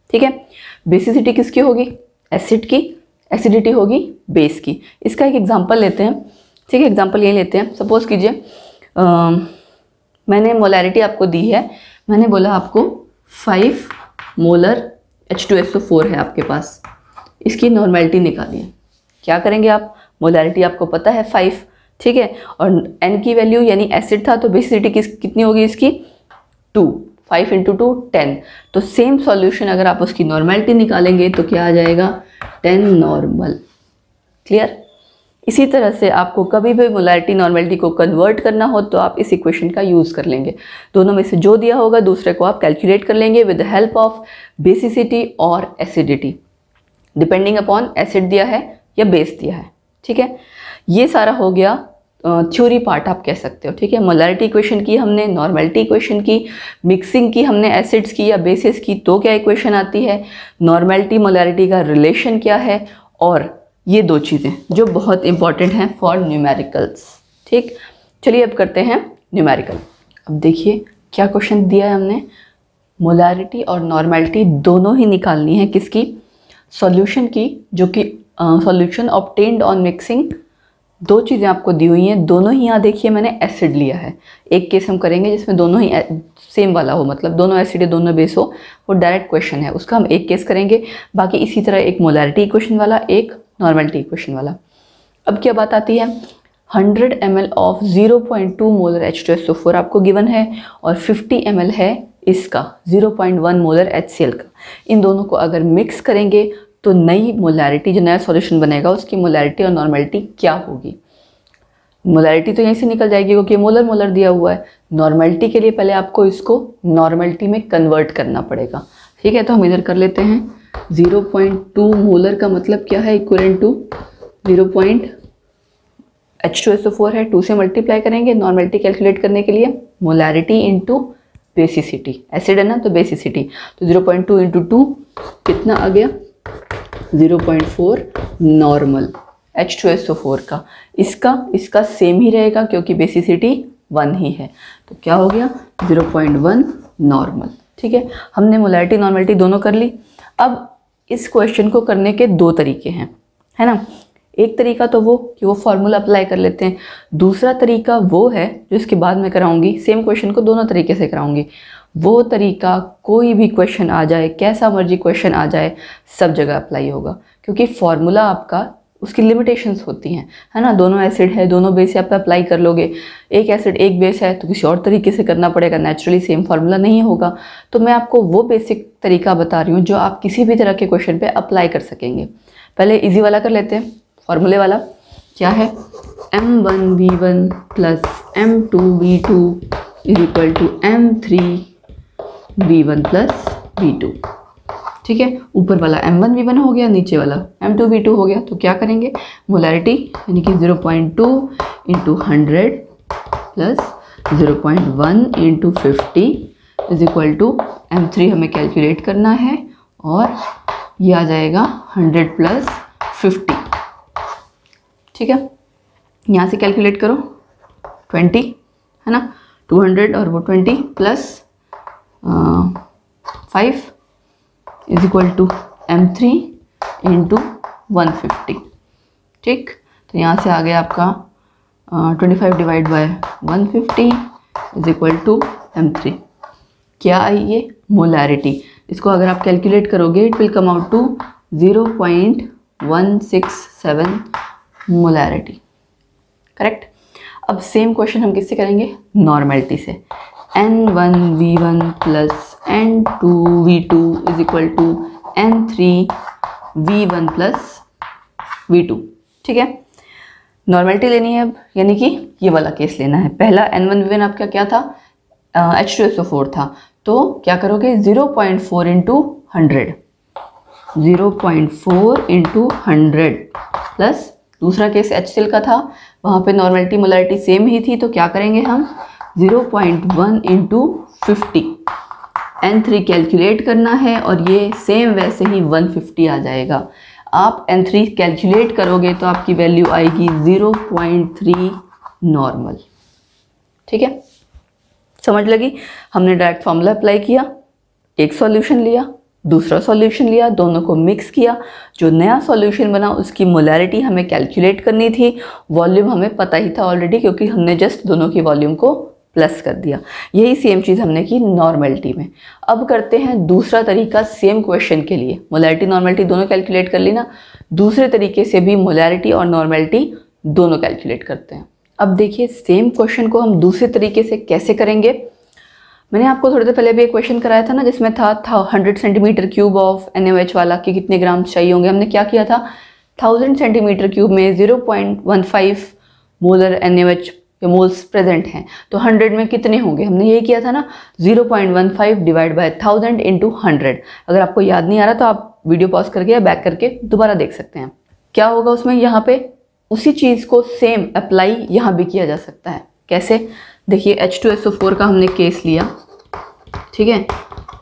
ठीक है। बेसिसिटी किसकी होगी, एसिड की, एसिडिटी होगी बेस की। इसका एक एग्जांपल लेते हैं, ठीक है। एग्जांपल ये लेते हैं, सपोज कीजिए मैंने मोलैरिटी आपको दी है, मैंने बोला आपको 5 मोलर H2SO4 है आपके पास, इसकी नॉर्मेलिटी निकालिए। क्या करेंगे आप, मोलैरिटी आपको पता है 5, ठीक है, और N की वैल्यू यानी एसिड था तो बेसिसिटी कितनी होगी इसकी, 2, 5 × 2 10। तो सेम सॉल्यूशन अगर आप उसकी नॉर्मेलिटी निकालेंगे तो क्या आ जाएगा, 10 नॉर्मल। क्लियर। इसी तरह से आपको कभी भी मोलैरिटी नॉर्मेलिटी को कन्वर्ट करना हो तो आप इस इक्वेशन का यूज़ कर लेंगे। दोनों में से जो दिया होगा दूसरे को आप कैलकुलेट कर लेंगे with the help of basicity और एसिडिटी, डिपेंडिंग अपॉन एसिड दिया है या बेस दिया है, ठीक है। ये सारा हो गया थ्योरी पार्ट आप कह सकते हो, ठीक है। मोलैरिटी इक्वेशन की हमने, नॉर्मेलिटी इक्वेशन की, मिक्सिंग की हमने एसिड्स की या बेसिस की, तो क्या इक्वेशन आती है, नॉर्मेलिटी मोलैरिटी का रिलेशन क्या है, और ये दो चीज़ें जो बहुत इंपॉर्टेंट हैं फॉर न्यूमेरिकल्स, ठीक। चलिए अब करते हैं न्यूमेरिकल। अब देखिए क्या क्वेश्चन दिया है हमने, मोलैरिटी और नॉर्मेलिटी दोनों ही निकालनी है किसकी, सॉल्यूशन की, जो कि सॉल्यूशन ऑब्टेन्ड ऑन मिक्सिंग। दो चीज़ें आपको दी हुई हैं, दोनों ही यहाँ देखिए मैंने एसिड लिया है। एक केस हम करेंगे जिसमें दोनों ही सेम वाला हो, मतलब दोनों एसिड या दोनों बेस हो, वो डायरेक्ट क्वेश्चन है, उसका हम एक केस करेंगे। बाकी इसी तरह एक मोलैरिटी इक्वेशन वाला, एक नॉर्मेलिटी इक्वेशन वाला। अब क्या बात आती है, 100 ml ऑफ 0.2 मोलर H2SO4 आपको गिवन है और 50 ml है इसका 0.1 मोलर HCl का। इन दोनों को अगर मिक्स करेंगे तो नई मोलैरिटी, जो नया सॉल्यूशन बनेगा उसकी मोलैरिटी और नॉर्मेलिटी क्या होगी। मोलैरिटी तो यहीं से निकल जाएगी क्योंकि मोलर मोलर दिया हुआ है। नॉर्मेलिटी के लिए पहले आपको इसको नॉर्मेलिटी में कन्वर्ट करना पड़ेगा, ठीक है। तो हम इधर कर लेते हैं 0.2 मोलर का मतलब क्या है, इक्वलेंट टू 0. H2SO4 है, 2 से मल्टीप्लाई करेंगे नॉर्मेलिटी कैलकुलेट करने के लिए, मोलैरिटी इंटू बेसिसिटी, एसिड है ना तो बेसिसिटी, तो 0.2 × 2 कितना आ गया, 0.4 नॉर्मल H2SO4 का। इसका सेम ही रहेगा क्योंकि बेसिसिटी 1 ही है, तो क्या हो गया 0.1 नॉर्मल, ठीक है। हमने मोलैरिटी नॉर्मेलिटी दोनों कर ली। अब इस क्वेश्चन को करने के दो तरीके हैं, है ना। एक तरीका तो वो कि वो फॉर्मूला अप्लाई कर लेते हैं, दूसरा तरीका वो है जो इसके बाद में कराऊंगी, सेम क्वेश्चन को दोनों तरीके से कराऊंगी। वो तरीका कोई भी क्वेश्चन आ जाए, कैसा मर्जी क्वेश्चन आ जाए, सब जगह अप्लाई होगा, क्योंकि फॉर्मूला आपका उसकी लिमिटेशंस होती हैं, है ना। दोनों एसिड है, दोनों बेस आप अप्लाई कर लोगे, एक एसिड एक बेस है तो किसी और तरीके से करना पड़ेगा, नेचुरली सेम फार्मूला नहीं होगा। तो मैं आपको वो बेसिक तरीका बता रही हूँ जो आप किसी भी तरह के क्वेश्चन पे अप्लाई कर सकेंगे। पहले इजी वाला कर लेते हैं, फार्मूले वाला क्या है, M1V1 + M2V2 = M3V1 + V2, ठीक है। ऊपर वाला M1V1 हो गया, नीचे वाला M2V2 हो गया। तो क्या करेंगे, मोलैरिटी यानी कि 0.2 × 100 + 0.1 × 50 इज इक्वल टू m3 हमें कैलकुलेट करना है और ये आ जाएगा 100 प्लस 50। ठीक है, यहाँ से कैलकुलेट करो 20 है ना, 200 और वो 20 plus 5 is equal to m3 into 150। ठीक, तो यहाँ से आ गया आपका 25 divide by 150 is equal to m3। क्या आई ये? मोलैरिटी। इसको अगर आप कैलकुलेट करोगे it will come out to 0.167 molarity. Correct. अब सेम क्वेश्चन हम किससे करेंगे? नॉर्मेलिटी से। N1V1 plus N2V2 is equal to N3V1 plus V2। ठीक है, नॉर्मेलिटी लेनी है अब, यानी कि ये वाला केस लेना है। पहला N1V1 आपका क्या था? H2SO4 था, तो क्या करोगे? 0.4 इंटू 100, 0.4 इंटू 100 प्लस दूसरा केस HCl का था, वहाँ पे नॉर्मेलिटी मोलैरिटी सेम ही थी, तो क्या करेंगे हम? 0.1 इंटू 50, N3 कैलकुलेट करना है और ये सेम वैसे ही 150 आ जाएगा। आप N3 कैलकुलेट करोगे तो आपकी वैल्यू आएगी 0.3 नॉर्मल। ठीक है, समझ लगी? हमने डायरेक्ट फॉर्मूला अप्लाई किया, एक सॉल्यूशन लिया, दूसरा सॉल्यूशन लिया, दोनों को मिक्स किया, जो नया सॉल्यूशन बना उसकी मोलैरिटी हमें कैलकुलेट करनी थी, वॉल्यूम हमें पता ही था ऑलरेडी क्योंकि हमने जस्ट दोनों की वॉल्यूम को प्लस कर दिया। यही सेम चीज़ हमने की नॉर्मेलिटी में। अब करते हैं दूसरा तरीका सेम क्वेश्चन के लिए। मोलैरिटी नॉर्मेलिटी दोनों कैलकुलेट कर ली ना, दूसरे तरीके से भी मोलैरिटी और नॉर्मेलिटी दोनों कैलकुलेट करते हैं। अब देखिए सेम क्वेश्चन को हम दूसरे तरीके से कैसे करेंगे। मैंने आपको थोड़ी देर पहले भी एक क्वेश्चन कराया था ना, जिसमें था 100 सेंटीमीटर क्यूब ऑफ NaOH वाला कि कितने ग्राम चाहिए होंगे। हमने क्या किया था? 1000 सेंटीमीटर क्यूब में 0.15 मोलर NaOH के मोल्स प्रेजेंट हैं, तो 100 में कितने होंगे? हमने ये किया था ना, 0.15 डिवाइड बाय 1000 इंटू 100। अगर आपको याद नहीं आ रहा तो आप वीडियो पॉज करके या बैक करके दोबारा देख सकते हैं। क्या होगा उसमें? यहाँ पे उसी चीज़ को सेम अप्लाई यहाँ भी किया जा सकता है। कैसे? देखिए H2SO4 का हमने केस लिया, ठीक है,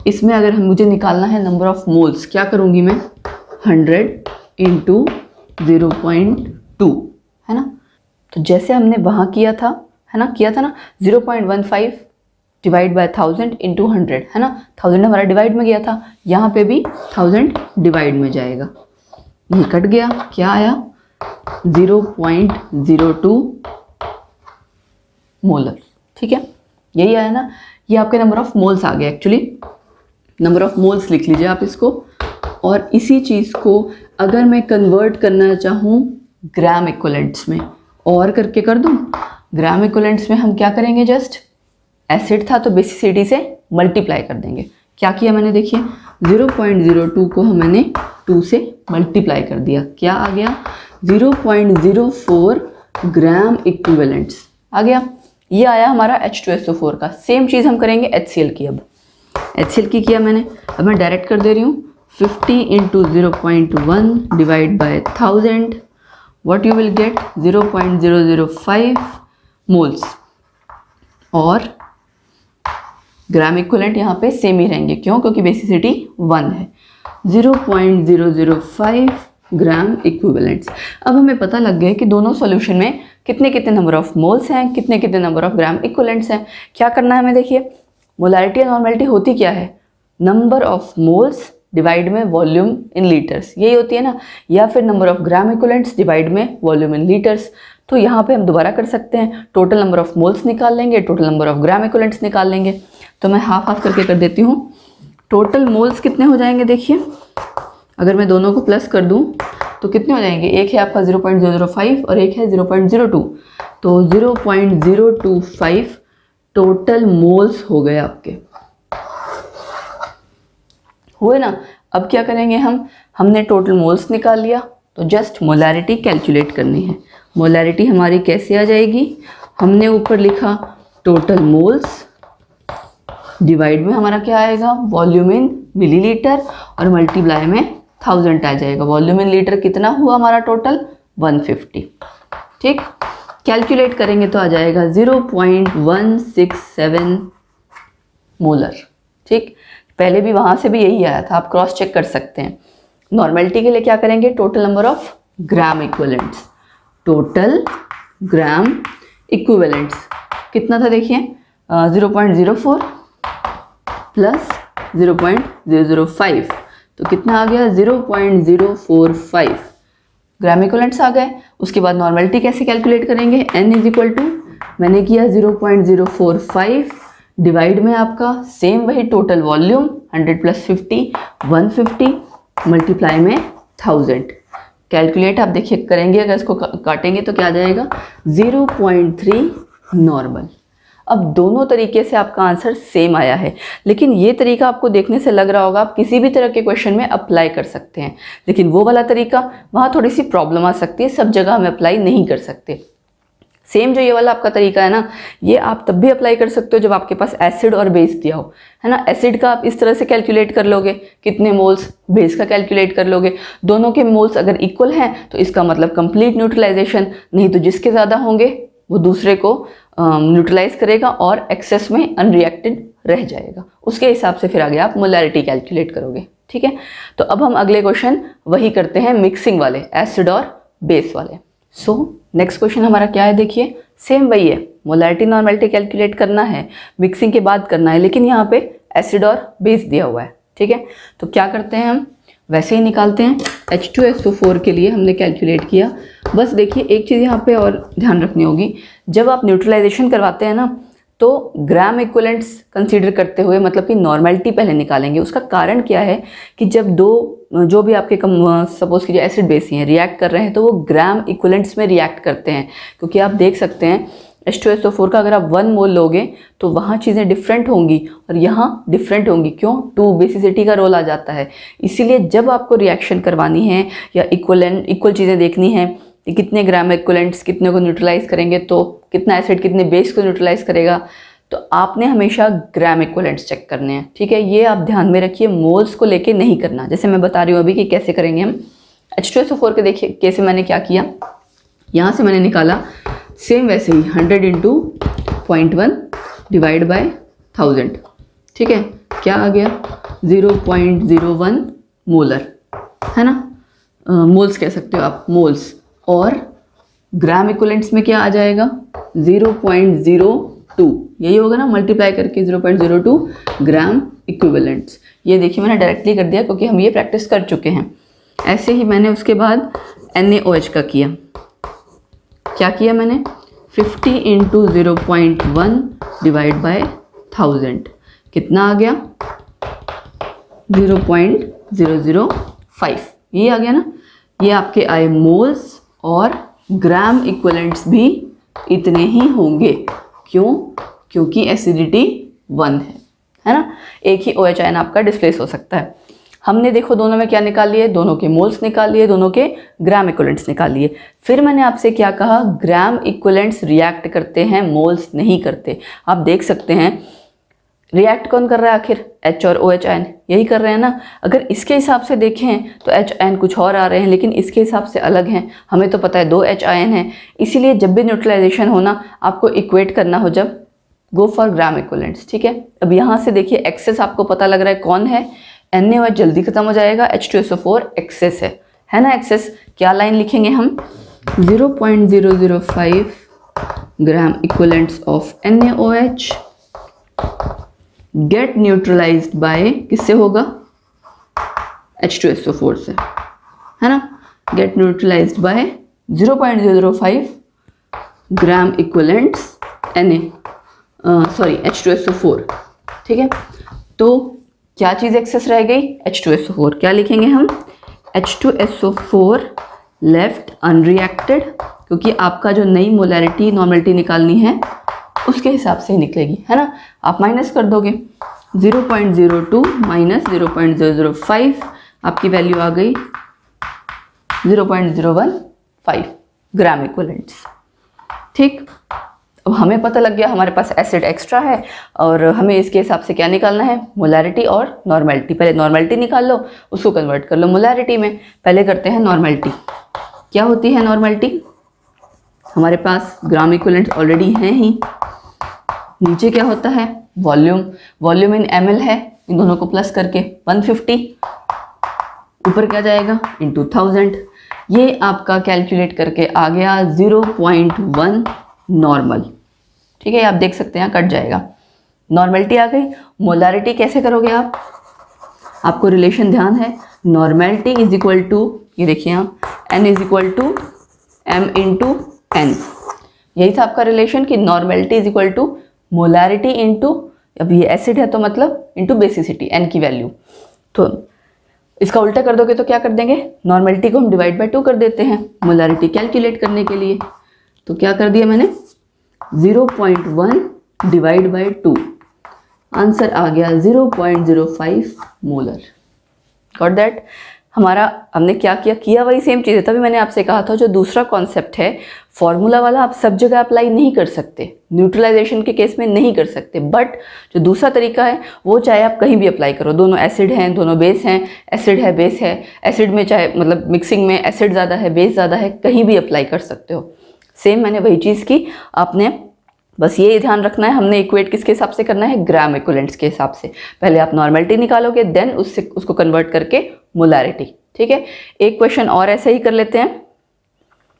इसमें अगर मुझे निकालना है नंबर ऑफ मोल्स, क्या करूँगी मैं? 100 इंटू 0.2 है ना। तो जैसे हमने वहाँ किया था, है ना, 0.15 डिवाइड बाय 1000 इंटू 100 है ना, 1000 हमारा डिवाइड में गया था, यहाँ पे भी 1000 डिवाइड में जाएगा, ये कट गया, क्या आया? 0.02 मोलर। ठीक है, यही आया ना, ये आपके नंबर ऑफ मोल्स आ गए। एक्चुअली नंबर ऑफ मोल्स लिख लीजिए आप इसको। और इसी चीज़ को अगर मैं कन्वर्ट करना चाहूँ ग्राम इक्विवेलेंट्स में, और करके कर दूँ ग्राम इक्विवेलेंट्स में, हम क्या करेंगे? जस्ट एसिड था तो बेसिसिटी से मल्टीप्लाई कर देंगे। क्या किया मैंने? देखिए 0.02 को मैंने 2 से मल्टीप्लाई कर दिया, क्या आ गया? 0.04 ग्राम इक्विवेलेंट्स आ गया। ये आया हमारा H2SO4 का। सेम चीज़ हम करेंगे HCl की। अब HCl की किया मैंने, अब मैं डायरेक्ट कर दे रही हूँ 50 into 0.1 divide by 1000, what you will get? 0.005 moles. और ग्राम इक्विवेलेंट यहाँ पे सेम ही रहेंगे, क्यों? क्योंकि बेसिसिटी 1 है। 0.005 ग्राम इक्विवेलेंट्स। अब हमें पता लग गया कि दोनों सॉल्यूशन में कितने कितने नंबर ऑफ मोल्स हैं, कितने कितने नंबर ऑफ ग्राम इक्विवेलेंट्स हैं। क्या करना है हमें? देखिए मोलैरिटी और नॉर्मेलिटी होती क्या है? नंबर ऑफ मोल्स डिवाइड में वॉल्यूम इन लीटर्स, यही होती है ना, या फिर number of gram equivalents divide में वॉल्यूम इन लीटर्स। तो यहाँ पे हम दोबारा कर सकते हैं, टोटल नंबर ऑफ मोल्स निकाल लेंगे, total number of gram equivalents निकाल लेंगे। तो मैं हाफ हाफ करके कर देती हूँ। टोटल मोल्स कितने हो जाएंगे? देखिए अगर मैं दोनों को प्लस कर दूँ तो कितने हो जाएंगे? एक है आपका 0.005 और एक है 0.02, तो 0.025 टोटल मोल्स हो गए आपके, हुए ना। अब क्या करेंगे हमने टोटल मोल्स निकाल लिया, तो जस्ट मोलैरिटी कैलकुलेट करनी है। मोलैरिटी हमारी कैसे आ जाएगी? हमने ऊपर लिखा टोटल मोल्स, डिवाइड में हमारा क्या आएगा? वॉल्यूम इन मिलीलीटर, और मल्टीप्लाई में 1000 आ जाएगा। वॉल्यूम इन लीटर कितना हुआ हमारा? टोटल 150। ठीक, कैलकुलेट करेंगे तो आ जाएगा 0.167 मोलर। ठीक, पहले भी वहाँ से भी यही आया था, आप क्रॉस चेक कर सकते हैं। नॉर्मेलिटी के लिए क्या करेंगे, total number of gram equivalents, total gram equivalents कितना था देखिए 0.04 प्लस 0.005, तो कितना आ गया 0.045 ग्राम इक्विवेलेंट्स आ गए। उसके बाद नॉर्मेलिटी कैसे कैलकुलेट करेंगे, n इज इक्वल टू मैंने किया 0.045 डिवाइड में आपका सेम वही टोटल वॉल्यूम 100 प्लस 50 150 मल्टीप्लाई में 1000। कैलकुलेट आप देखिए करेंगे, अगर इसको काटेंगे तो क्या आ जाएगा 0.3 नॉर्मल। अब दोनों तरीके से आपका आंसर सेम आया है, लेकिन ये तरीका आपको देखने से लग रहा होगा आप किसी भी तरह के क्वेश्चन में अप्लाई कर सकते हैं, लेकिन वो वाला तरीका वहाँ थोड़ी सी प्रॉब्लम आ सकती है, सब जगह हम अप्लाई नहीं कर सकते। सेम जो ये वाला आपका तरीका है ना, ये आप तब भी अप्लाई कर सकते हो जब आपके पास एसिड और बेस दिया हो, है ना। एसिड का आप इस तरह से कैलकुलेट कर लोगे कितने मोल्स, बेस का कैलकुलेट कर लोगे, दोनों के मोल्स अगर इक्वल हैं तो इसका मतलब कंप्लीट न्यूट्रलाइजेशन, नहीं तो जिसके ज़्यादा होंगे वो दूसरे को न्यूट्रलाइज करेगा और एक्सेस में अनरिएक्टेड रह जाएगा। उसके हिसाब से फिर आगे आप मोलैरिटी कैलकुलेट करोगे, ठीक है। तो अब हम अगले क्वेश्चन वही करते हैं, मिक्सिंग वाले, एसिड और बेस वाले। सो नेक्स्ट क्वेश्चन हमारा क्या है, देखिए सेम वही है, मोलैरिटी नॉर्मेलिटी कैलकुलेट करना है, मिक्सिंग के बाद करना है, लेकिन यहाँ पे एसिड और बेस दिया हुआ है, ठीक है। तो क्या करते हैं हम, वैसे ही निकालते हैं। H2SO4 के लिए हमने कैलकुलेट किया। बस देखिए एक चीज़ यहाँ पे और ध्यान रखनी होगी, जब आप न्यूट्रलाइजेशन करवाते हैं ना तो ग्राम इक्विवेलेंट्स कंसीडर करते हुए मतलब कि नॉर्मेलिटी पहले निकालेंगे। उसका कारण क्या है कि जब जो भी आपके सपोज कीजिए एसिड बेस हैं रिएक्ट कर रहे हैं तो वो ग्राम इक्विवेलेंट्स में रिएक्ट करते हैं, क्योंकि आप देख सकते हैं H2SO4 का अगर आप 1 मोल लोगे तो वहाँ चीज़ें डिफरेंट होंगी और यहाँ डिफरेंट होंगी। क्यों, 2 बेसिसिटी का रोल आ जाता है। इसीलिए जब आपको रिएक्शन करवानी है या इक्वल चीज़ें देखनी है कि कितने ग्राम इक्विवेलेंट्स कितने को न्यूट्रलाइज करेंगे, तो कितना एसिड कितने बेस को न्यूट्रलाइज करेगा, तो आपने हमेशा ग्राम इक्विवेलेंट्स चेक करने हैं, ठीक है। ये आप ध्यान में रखिए, मोल्स को लेके नहीं करना। जैसे मैं बता रही हूँ अभी कि कैसे करेंगे हम। H2SO4 के देखिए कैसे मैंने क्या किया, यहाँ से मैंने निकाला सेम वैसे ही 100 इंटू 0.1 डिवाइड बाय 1000, ठीक है। क्या आ गया 0.01 मोलर, है ना, मोल्स कह सकते हो आप, मोल्स। और ग्राम इक्विवेलेंट्स में क्या आ जाएगा 0.02, यही होगा ना, मल्टीप्लाई करके 0.02 ग्राम इक्विवेलेंट्स। ये देखिए मैंने डायरेक्टली कर दिया क्योंकि हम ये प्रैक्टिस कर चुके हैं। ऐसे ही मैंने उसके बाद NaOH का किया। क्या किया मैंने 50 इंटू 0.1 डिवाइड बाय 1000, कितना आ गया 0.005, ये आ गया ना। ये आपके आए मोल्स और ग्राम इक्विवेलेंट्स भी इतने ही होंगे। क्यों, क्योंकि एसिडिटी 1 है ना, एक ही OH आयन आपका डिस्प्लेस हो सकता है। हमने देखो दोनों में क्या निकाल लिए, दोनों के मोल्स निकाल लिए, दोनों के ग्राम इक्विवेलेंट्स निकाल लिए। फिर मैंने आपसे क्या कहा, ग्राम इक्विवेलेंट्स रिएक्ट करते हैं, मोल्स नहीं करते। आप देख सकते हैं रिएक्ट कौन कर रहा है आखिर, H और OH आयन यही कर रहे हैं ना। अगर इसके हिसाब से देखें तो H आयन कुछ और आ रहे हैं, लेकिन इसके हिसाब से अलग हैं। हमें तो पता है 2 H आयन है, इसीलिए जब भी न्यूट्रलाइजेशन होना आपको इक्वेट करना हो जब गो फॉर ग्राम इक्विवेलेंट्स, ठीक है। अब यहाँ से देखिए एक्सेस आपको पता लग रहा है कौन है, NaOH जल्दी खत्म हो जाएगा, H2SO4 एक्सेस है ना। एक्सेस क्या लाइन लिखेंगे हम 0.005 gram equivalents of NaOH get neutralised by, किससे होगा H2SO4 से, है ना। Get neutralised by 0.005 gram equivalents H2SO4, ठीक है। तो क्या चीज़ एक्सेस रह गई, H2SO4। क्या लिखेंगे हम H2SO4 लेफ्ट अनरिएक्टेड, क्योंकि आपका जो नई मोलैरिटी नॉर्मेलिटी निकालनी है उसके हिसाब से ही निकलेगी, है ना। आप माइनस कर दोगे 0.02 माइनस 0.005, आपकी वैल्यू आ गई 0.015 ग्राम इक्विवेलेंट्स, ठीक। अब हमें पता लग गया हमारे पास एसिड एक्स्ट्रा है और हमें इसके हिसाब से क्या निकालना है, मोलैरिटी और नॉर्मेलिटी। पहले नॉर्मेलिटी निकाल लो, उसको कन्वर्ट कर लो मोलैरिटी में। पहले करते हैं नॉर्मेलिटी। क्या होती है नॉर्मेलिटी, हमारे पास ग्राम इक्विवेलेंट ऑलरेडी हैं ही। नीचे क्या होता है वॉल्यूम, वॉल्यूम इन ml है, इन दोनों को प्लस करके 150, ऊपर क्या जाएगा इंटू 1000, ये आपका कैलकुलेट करके आ गया 0.1 नॉर्मल। ठीक है, आप देख सकते हैं कट जाएगा, नॉर्मेलिटी आ गई। मोलारिटी कैसे करोगे आप, आपको रिलेशन ध्यान है, नॉर्मेलिटी इज इक्वल टू, ये देखिए यहाँ n is equal to m into n, यही था आपका रिलेशन कि normality is equal to molarity into, अब ये एसिड है तो मतलब इंटू बेसिसिटी n की वैल्यू। तो इसका उल्टा कर दोगे तो क्या कर देंगे, नॉर्मेलिटी को हम डिवाइड बाय 2 कर देते हैं मोलारिटी कैलकुलेट करने के लिए। तो क्या कर दिया मैंने 0.1 डिवाइड बाय 2, आंसर आ गया 0.05 मोलर। Got that. हमारा हमने क्या किया वही सेम चीज़ है। तभी मैंने आपसे कहा था जो दूसरा कॉन्सेप्ट है फॉर्मूला वाला आप सब जगह अप्लाई नहीं कर सकते, न्यूट्रलाइजेशन के केस में नहीं कर सकते, बट जो दूसरा तरीका है वो चाहे आप कहीं भी अप्लाई करो, दोनों एसिड हैं दोनों बेस हैं, एसिड है बेस है, एसिड में चाहे मतलब मिक्सिंग में एसिड ज़्यादा है बेस ज़्यादा है, कहीं भी अप्लाई कर सकते हो। सेम मैंने वही चीज़ की, आपने बस ये ध्यान रखना है हमने इक्वेट किसके हिसाब से करना है, ग्राम इक्विवेलेंट्स के हिसाब से। पहले आप नॉर्मेलिटी निकालोगे देन उसको कन्वर्ट करके मोलारिटी। ठीक है, एक क्वेश्चन और ऐसे ही कर लेते हैं,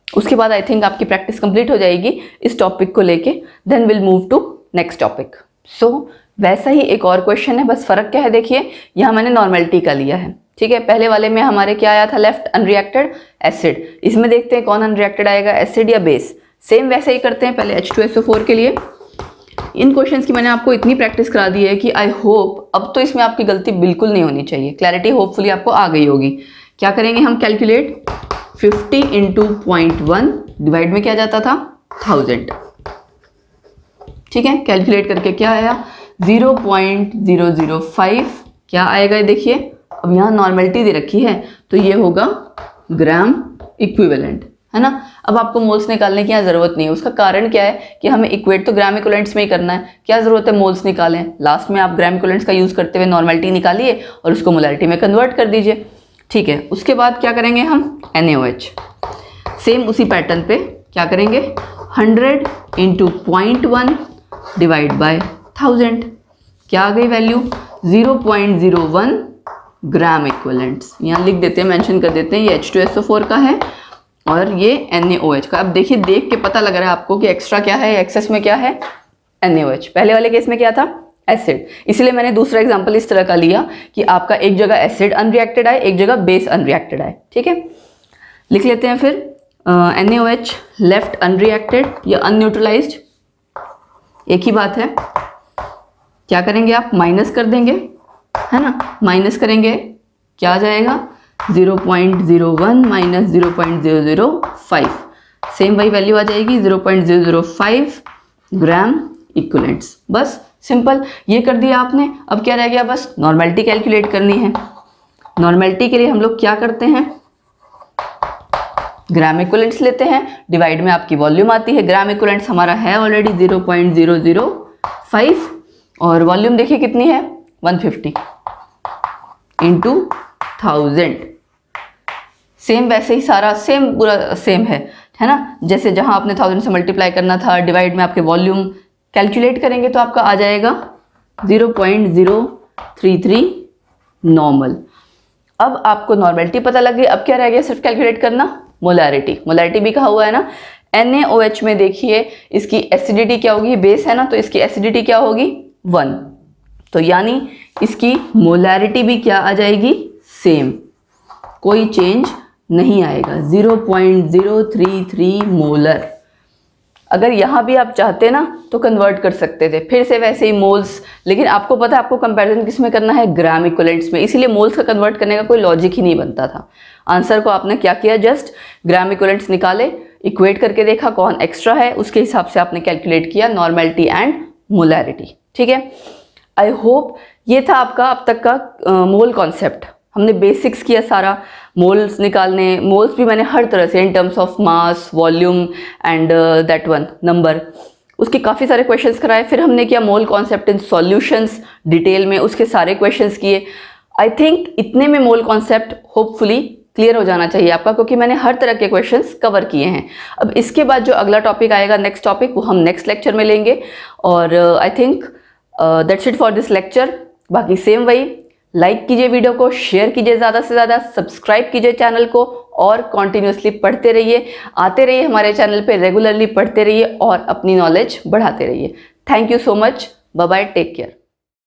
उसके बाद आई थिंक आपकी प्रैक्टिस कंप्लीट हो जाएगी इस टॉपिक को लेके, then will move to next topic. So वैसा ही एक और क्वेश्चन है, बस फर्क क्या है देखिए, यहाँ मैंने नॉर्मेलिटी का लिया है। ठीक है, पहले वाले में हमारे क्या आया था, लेफ्ट अनरिएक्टेड एसिड, इसमें देखते हैं कौन अनरिएक्टेड आएगा, एसिड या बेस। सेम वैसे ही करते हैं, पहले H2SO4 के लिए। इन क्वेश्चंस की मैंने आपको इतनी प्रैक्टिस करा दी है कि आई होप अब तो इसमें आपकी गलती बिल्कुल नहीं होनी चाहिए, क्लैरिटी होपफुली आपको आ गई होगी। क्या करेंगे हम, कैलकुलेट 50 इंटू 0.1 डिवाइड में क्या जाता था 1000। ठीक है, कैलकुलेट करके क्या आया 0.005, क्या आएगा ये देखिए। अब यहाँ नॉर्मेलिटी दे रखी है तो ये होगा ग्राम इक्विवेलेंट, है ना। अब आपको मोल्स निकालने की यहाँ जरूरत नहीं है, उसका कारण क्या है कि हमें इक्वेट तो ग्राम इक्विवेलेंट्स में ही करना है, क्या जरूरत है मोल्स निकालें। लास्ट में आप ग्राम इक्विवेलेंट्स का यूज करते हुए नॉर्मेलिटी निकालिए और उसको मोलारिटी में कन्वर्ट कर दीजिए। ठीक है, उसके बाद क्या करेंगे हम, NaOH, सेम उसी पैटर्न पे क्या करेंगे 100 इंटू 0.1 डिवाइड बाय 1000, क्या आ गई वैल्यू 0.01 ग्राम इक्विवेलेंट्स। यहाँ लिख देते हैं, मेंशन कर देते हैं, ये H2SO4 का है और ये NaOH का। अब देखिए, देख के पता लग रहा है आपको कि एक्स्ट्रा क्या है, एक्सेस में क्या है NaOH। पहले वाले केस में क्या था एसिड, इसलिए मैंने दूसरा एग्जांपल इस तरह का लिया कि आपका एक जगह एसिड अनरिएक्टेड आए, एक जगह बेस अनरिएक्टेड आए। ठीक है, लिख लेते हैं फिर NaOH लेफ्ट अनरिएक्टेड या अनन्यूट्रलाइज्ड, एक ही बात है। क्या करेंगे आप, माइनस कर देंगे, है ना, माइनस करेंगे क्या आ जाएगा 0.01 माइनस 0.005, सेम वही वैल्यू आ जाएगी 0.005 ग्राम इक्विवेलेंट्स। बस सिंपल ये कर दिया आपने। अब क्या रह गया, बस नॉर्मेलिटी कैलकुलेट करनी है। नॉर्मेलिटी के लिए हम लोग क्या करते हैं, ग्राम इक्विवेलेंट्स लेते हैं, डिवाइड में आपकी वॉल्यूम आती है, ग्राम इक्विवेलेंट्स हमारा है ऑलरेडी 0.005 और वॉल्यूम देखिए कितनी है 150 इंटू 1000। सेम वैसे ही सारा सेम पूरा सेम है ना, जैसे जहां आपने 1000 से मल्टीप्लाई करना था, डिवाइड में आपके वॉल्यूम कैलकुलेट करेंगे तो आपका आ जाएगा 0.033 नॉर्मल। अब आपको नॉर्मेलिटी पता लग गई, अब क्या रह गया सिर्फ कैलकुलेट करना मोलारिटी। मोलारिटी भी कहा हुआ है ना, NaOH में देखिए इसकी एसिडिटी क्या होगी, बेस है ना तो इसकी एसिडिटी क्या होगी 1, तो यानी इसकी मोलारिटी भी क्या आ जाएगी सेम, कोई चेंज नहीं आएगा 0.033 मोलर। अगर यहाँ भी आप चाहते ना तो कन्वर्ट कर सकते थे फिर से वैसे ही मोल्स, लेकिन आपको पता है आपको कंपैरिजन किस में करना है, ग्राम इक्विवेलेंट्स में, इसीलिए मोल्स का कन्वर्ट करने का कोई लॉजिक ही नहीं बनता था। आंसर को आपने क्या किया, जस्ट ग्राम इक्विवेलेंट्स निकाले, इक्वेट करके देखा कौन एक्स्ट्रा है, उसके हिसाब से आपने कैलकुलेट किया नॉर्मेलिटी एंड मोलारिटी। ठीक है, आई होप ये था आपका अब तक का मोल कॉन्सेप्ट। हमने बेसिक्स किया सारा, मोल्स निकालने, मोल्स भी मैंने हर तरह से इन terms of mass, volume and that one number, उसके काफ़ी सारे क्वेश्चंस कराए। फिर हमने किया mole concept in solutions detail में, उसके सारे क्वेश्चंस किए। आई थिंक इतने में मोल कॉन्सेप्ट होपफुली क्लियर हो जाना चाहिए आपका, क्योंकि मैंने हर तरह के क्वेश्चंस कवर किए हैं। अब इसके बाद जो अगला टॉपिक आएगा, नेक्स्ट टॉपिक, वो हम नेक्स्ट लेक्चर में लेंगे। और I think that's it for this lecture. बाकी सेम वही, लाइक कीजिए वीडियो को, शेयर कीजिए ज़्यादा से ज़्यादा, सब्सक्राइब कीजिए चैनल को और कॉन्टिन्यूसली पढ़ते रहिए, आते रहिए हमारे चैनल पे, रेगुलरली पढ़ते रहिए और अपनी नॉलेज बढ़ाते रहिए। Thank you so much, bye bye, take care.